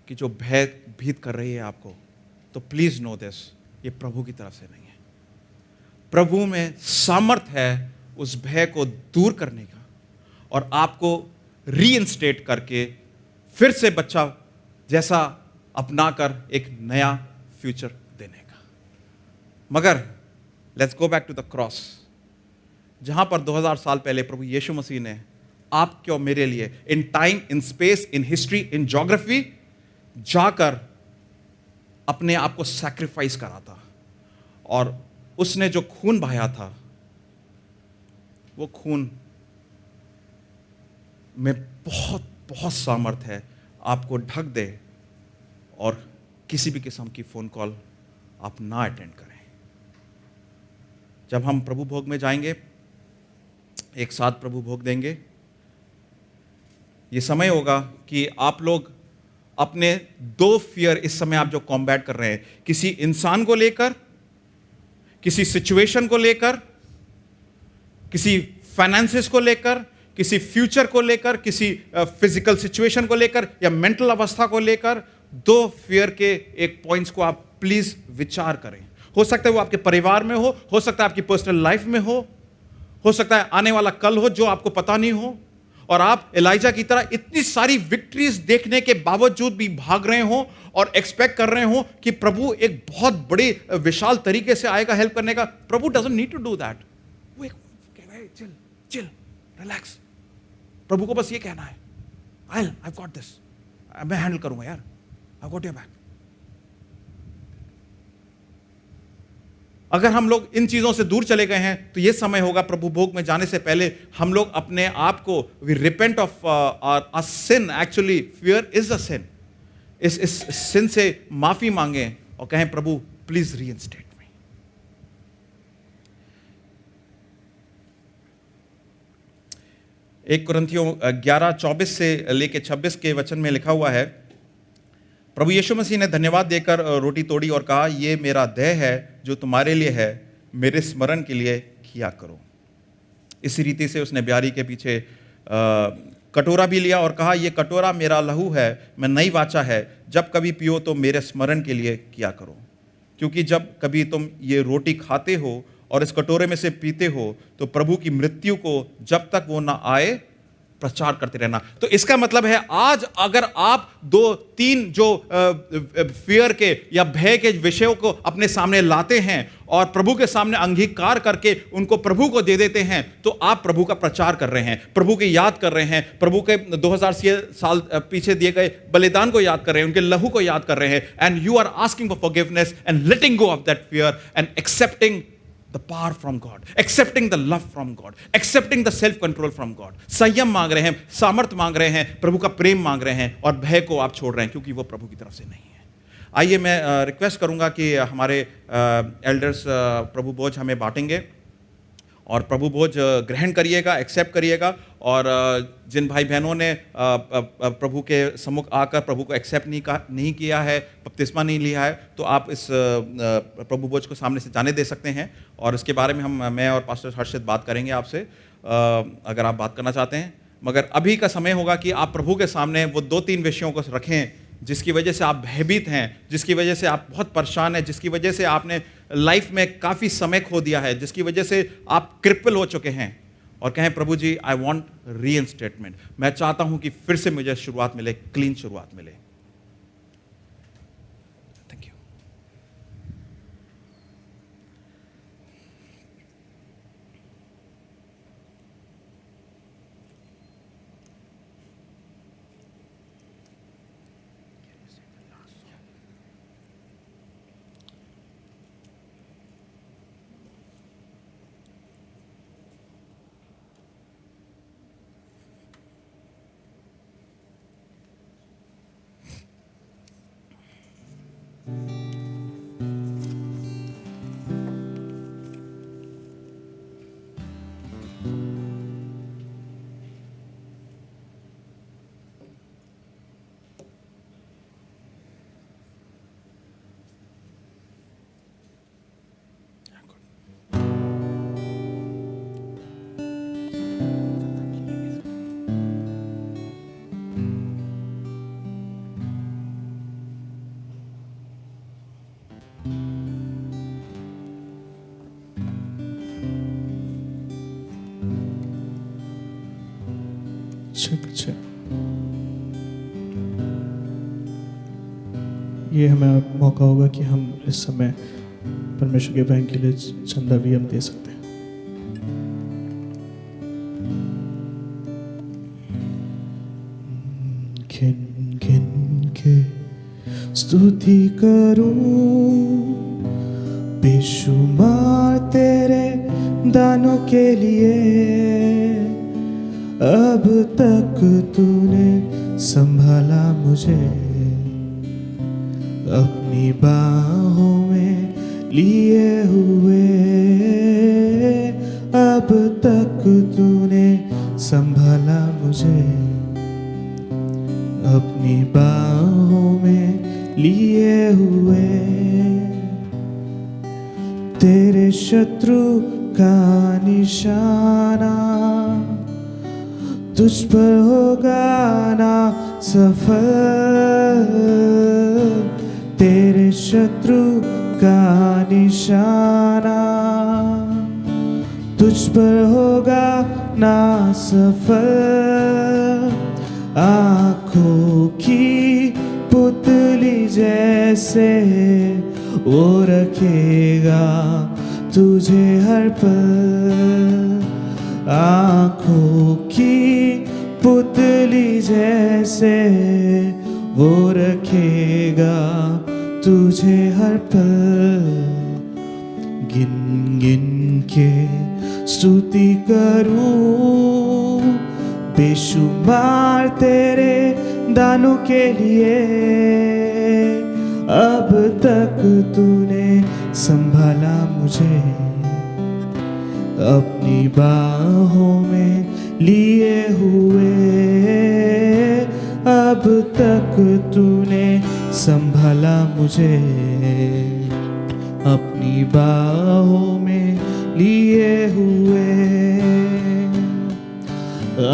कि जो भय भीत कर रही है आपको, तो प्लीज नो दिस, ये प्रभु की तरफ से नहीं है। प्रभु में सामर्थ है उस भय को दूर करने का और आपको रीइंस्टेट करके फिर से बच्चा जैसा अपनाकर एक नया फ्यूचर देने का। मगर let's go back to the cross, जहां पर 2000 साल पहले प्रभु यीशु मसीह ने आपके और मेरे लिए in time, in space, in history, in geography जाकर अपने आप को सैक्रिफाइस करा था। और उसने जो खून बहाया था, वो खून में बहुत बहुत सामर्थ है आपको ढक दे और किसी भी किस्म की फोन कॉल आप ना अटेंड करें। जब हम प्रभु भोग में जाएंगे, एक साथ प्रभु भोग देंगे, ये समय होगा कि आप लोग अपने दो फियर इस समय आप जो कॉम्बैट कर रहे हैं, किसी इंसान को लेकर, किसी सिचुएशन को लेकर, किसी फाइनेंसेस को लेकर, किसी फ्यूचर को लेकर, किसी फिजिकल सिचुएशन को लेकर या मेंटल अवस्था को लेकर, दो फियर के एक पॉइंट्स को आप प्लीज विचार करें। हो सकता है वो आपके परिवार में हो सकता है आपकी पर्सनल लाइफ में हो सकता है आने वाला कल हो जो आपको पता नहीं हो, और आप एलाइजा की तरह इतनी सारी विक्ट्रीज देखने के बावजूद भी भाग रहे हो और एक्सपेक्ट कर रहे हो कि प्रभु एक बहुत बड़े विशाल तरीके से आएगा हेल्प करने का। प्रभु doesn't need to do that. वो एक चिल रिलैक्स। प्रभु को बस ये कहना है, I've got this, मैं हैंडल करूंगा यार, I've got your back। अगर हम लोग इन चीजों से दूर चले गए हैं तो यह समय होगा प्रभु भोग में जाने से पहले हम लोग अपने आप को we repent of our sin. Actually fear is a sin. इस सिन से माफी मांगे और कहें प्रभु प्लीज रीइंस्टेट मी। 1 कुरिन्थियों 11:24 से लेके 26 के वचन में लिखा हुआ है, प्रभु यीशु मसीह ने धन्यवाद देकर रोटी तोड़ी और कहा, ये मेरा देह है जो तुम्हारे लिए है, मेरे स्मरण के लिए किया करो। इसी रीति से उसने ब्यारी के पीछे कटोरा भी लिया और कहा, ये कटोरा मेरा लहू है, मैं नई वाचा है, जब कभी पियो तो मेरे स्मरण के लिए किया करो। क्योंकि जब कभी तुम ये रोटी खाते हो और इस कटोरे में से पीते हो तो प्रभु की मृत्यु को जब तक वो ना आए प्रचार करते रहना। तो इसका मतलब है आज अगर आप 2-3 जो फियर के या भय के विषयों को अपने सामने लाते हैं और प्रभु के सामने अंगीकार करके उनको प्रभु को दे देते हैं, तो आप प्रभु का प्रचार कर रहे हैं, प्रभु की याद कर रहे हैं, प्रभु के 2000 साल पीछे दिए गए बलिदान को याद कर रहे हैं, उनके लहू को याद कर रहे हैं। And you are asking for forgiveness and letting go of that fear and accepting the power from God, accepting the love from God, accepting the self control from God। संयम मांग रहे हैं, सामर्थ मांग रहे हैं, प्रभु का प्रेम मांग रहे हैं और भय को आप छोड़ रहे हैं क्योंकि वो प्रभु की तरफ से नहीं है। आइए मैं रिक्वेस्ट करूंगा कि हमारे एल्डर्स प्रभु भोज हमें बांटेंगे और प्रभु भोज ग्रहण करिएगा, एक्सेप्ट करिएगा। और जिन भाई बहनों ने प्रभु के सम्मुख आकर प्रभु को एक्सेप्ट नहीं किया है, बपतिस्मा नहीं लिया है, तो आप इस प्रभु भोज को सामने से जाने दे सकते हैं। और इसके बारे में मैं और पास्टर हर्षित बात करेंगे आपसे, अगर आप बात करना चाहते हैं। मगर अभी का समय होगा कि आप प्रभु के सामने वो 2-3 विषयों को रखें जिसकी वजह से आप भयभीत हैं, जिसकी वजह से आप बहुत परेशान हैं, जिसकी वजह से आपने लाइफ में काफ़ी समय खो दिया है, जिसकी वजह से आप क्रिपल हो चुके हैं, और कहें प्रभु जी आई वॉन्ट रीइंस्टेटमेंट, मैं चाहता हूं कि फिर से मुझे शुरुआत मिले, क्लीन शुरुआत मिले। Thank you. अच्छा, ये हमें मौका होगा कि हम इस समय परमेश्वर के बैंक के लिए चंदा भी हम दे सकते हैं। गिन गिन के स्तुति करूं बेशुमार तेरे दानों के लिए, अब तक तूने संभाला मुझे, अपनी बाहों में लिए हुए, अब तक तूने संभाला मुझे, अपनी बाहों में लिए हुए। तेरे शत्रु का निशाना तुझ पर होगा ना सफल, तेरे शत्रु का निशाना तुझ पर होगा ना सफल। आँखों की पुतली जैसे वो रखेगा तुझे हर पल, आँखों की पुतली जैसे वो रखेगा तुझे हर पल। गिन गिन के स्तुति करूं बेशुमार तेरे दानों के लिए, अब तक तूने संभाला मुझे, अपनी बाहों में लिए हुए, अब तक तूने संभाला मुझे, अपनी बाहों में लिए हुए।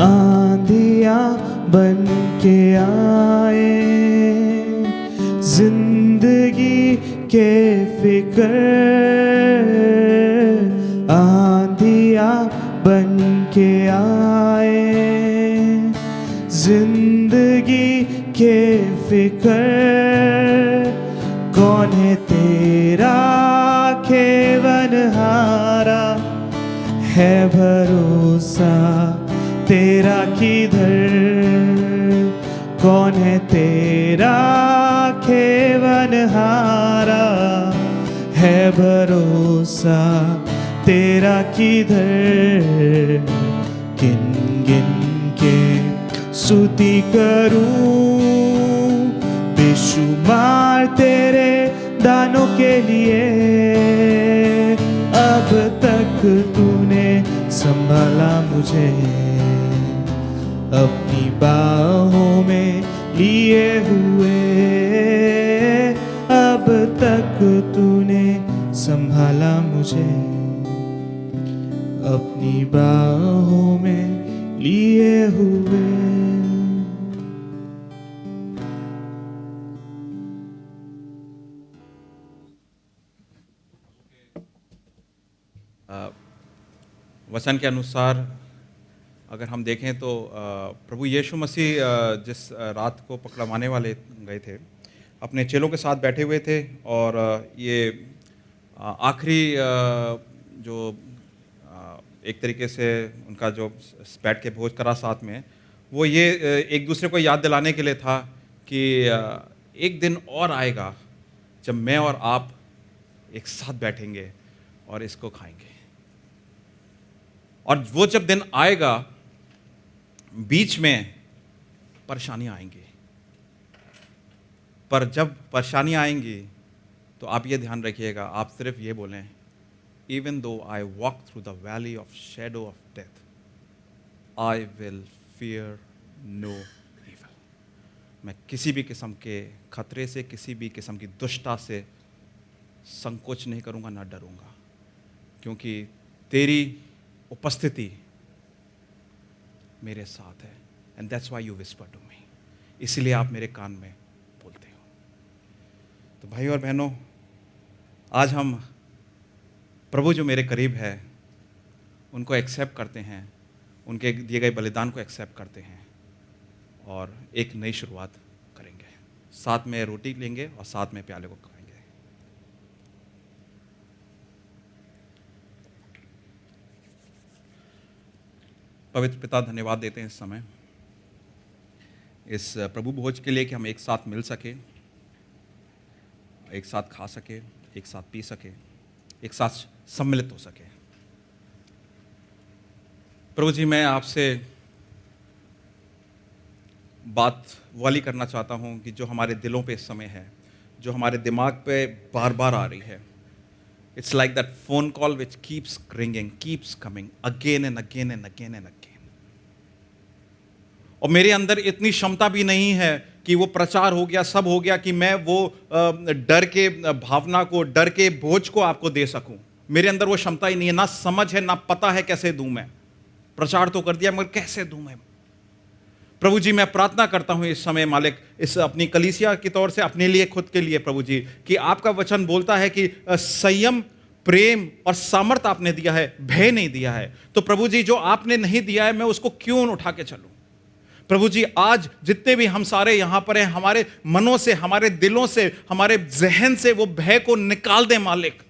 आंधियां बन के आए जिंदगी के फिक्र, आंधियां बन के आए जिंदगी के फिक्र, कौन है तेरा खेवनहारा, है भरोसा तेरा किधर, कौन है तेरा खेवनहारा, है भरोसा तेरा किधर। गिन गिन के स्तुति करूं बेशुमार तेरे दानों के लिए, अब तक तूने संभाला मुझे, अपनी बाहों में लिए हुए, अब तक तूने संभाला मुझे, अपनी बाहों में लिए हुए। वचन के अनुसार अगर हम देखें तो प्रभु यीशु मसीह जिस रात को पकड़वाने वाले गए थे, अपने चेलों के साथ बैठे हुए थे और ये आखिरी जो एक तरीके से उनका जो बैठ के भोज करा साथ में, वो ये एक दूसरे को याद दिलाने के लिए था कि एक दिन और आएगा जब मैं और आप एक साथ बैठेंगे और इसको खाएंगे। और वो जब दिन आएगा, बीच में परेशानियां आएंगी, पर जब परेशानियां आएंगी तो आप ये ध्यान रखिएगा, आप सिर्फ ये बोलें, even though I walk through the valley of shadow of death, I will fear no evil. मैं किसी भी किस्म के खतरे से, किसी भी किस्म की दुष्टता से संकोच नहीं करूंगा, ना डरूंगा, क्योंकि तेरी उपस्थिति मेरे साथ है। And that's why you whisper to me, इसलिए आप मेरे कान में बोलते हो। तो भाई और बहनों, आज हम प्रभु जो मेरे करीब है उनको एक्सेप्ट करते हैं, उनके दिए गए बलिदान को एक्सेप्ट करते हैं और एक नई शुरुआत करेंगे। साथ में रोटी लेंगे और साथ में प्याले को खाएंगे। पवित्र पिता, धन्यवाद देते हैं इस समय इस प्रभु भोज के लिए कि हम एक साथ मिल सके, एक साथ खा सके, एक साथ पी सके, एक साथ सम्मिलित हो सके। प्रभु जी, मैं आपसे बात वाली करना चाहता हूं कि जो हमारे दिलों पे इस समय है, जो हमारे दिमाग पे बार बार आ रही है। It's like that phone call which keeps ringing, keeps coming again and again and again and again. और मेरे अंदर इतनी क्षमता भी नहीं है कि वो प्रचार हो गया, सब हो गया, कि मैं वो डर के भावना को, डर के बोझ को आपको दे सकूं। मेरे अंदर वो क्षमता ही नहीं है, ना समझ है, ना पता है कैसे दूं मैं। प्रचार तो कर दिया मगर कैसे दूं मैं। प्रभु जी, मैं प्रार्थना करता हूं इस समय मालिक, इस अपनी कलीसिया की तौर से, अपने लिए, खुद के लिए प्रभु जी, कि आपका वचन बोलता है कि संयम, प्रेम और सामर्थ आपने दिया है, भय नहीं दिया है। तो प्रभु जी, जो आपने नहीं दिया है मैं उसको क्यों उठा के चलूं। प्रभु जी, आज जितने भी हम सारे यहां पर हैं, हमारे मनों से, हमारे दिलों से, हमारे जहन से वो भय को निकाल दे मालिक।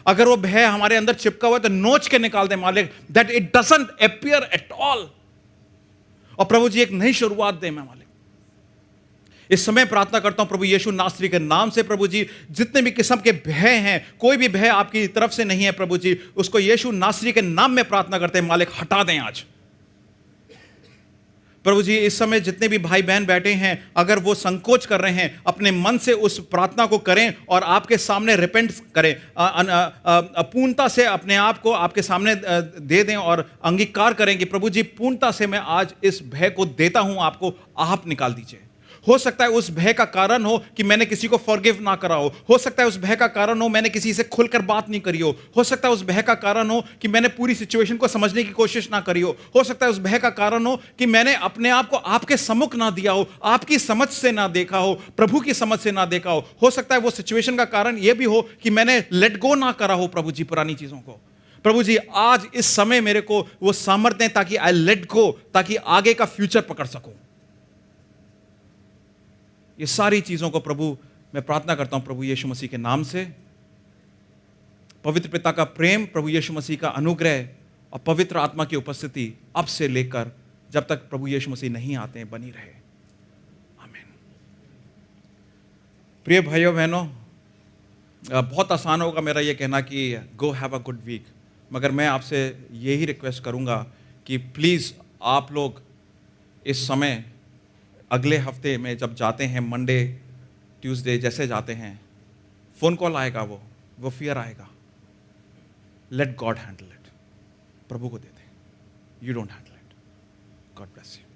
अगर वो भय हमारे अंदर चिपका हुआ है तो नोच के निकाल दे मालिक, that it doesn't appear at all. और प्रभु जी, एक नई शुरुआत दे मैं मालिक। इस समय प्रार्थना करता हूं प्रभु यीशु नासरी के नाम से। प्रभु जी, जितने भी किस्म के भय हैं, कोई भी भय आपकी तरफ से नहीं है प्रभु जी, उसको यीशु नासरी के नाम में प्रार्थना करते हैं मालिक, हटा दें आज। प्रभु जी, इस समय जितने भी भाई बहन बैठे हैं, अगर वो संकोच कर रहे हैं, अपने मन से उस प्रार्थना को करें और आपके सामने रिपेंट करें, पूर्णता से अपने आप को आपके सामने दे दें और अंगीकार करें कि प्रभु जी, पूर्णता से मैं आज इस भय को देता हूं आपको, आप निकाल दीजिए। हो सकता है उस भय का कारण हो कि मैंने किसी को फॉरगिव ना करा हो सकता है उस भय का कारण हो मैंने किसी से खुलकर बात नहीं करी हो सकता है उस भय का कारण हो कि मैंने पूरी सिचुएशन को समझने की कोशिश ना करी हो सकता है उस भय का कारण हो कि मैंने अपने आप को आपके सम्मुख ना दिया हो, आपकी समझ से ना देखा हो, प्रभु की समझ से ना देखा हो सकता है वो सिचुएशन का कारण यह भी हो कि मैंने लेट गो ना करा हो प्रभु जी पुरानी चीजों को। प्रभु जी, आज इस समय मेरे को वो सामर्थ्य दें ताकि आई लेट गो, ताकि आगे का फ्यूचर पकड़ सकूं। ये सारी चीजों को प्रभु मैं प्रार्थना करता हूं प्रभु यीशु मसीह के नाम से। पवित्र पिता का प्रेम, प्रभु यीशु मसीह का अनुग्रह और पवित्र आत्मा की उपस्थिति अब से लेकर जब तक प्रभु यीशु मसीह नहीं आते हैं बनी रहे। आमीन। प्रिय भाइयों बहनों, बहुत आसान होगा मेरा ये कहना कि go have a good week, मगर मैं आपसे यही रिक्वेस्ट करूंगा कि प्लीज आप लोग इस समय अगले हफ्ते में जब जाते हैं, मंडे ट्यूसडे जैसे जाते हैं, फोन कॉल आएगा, वो फियर आएगा, लेट गॉड हैंडल इट, प्रभु को दे दें, you don't handle it. God bless you.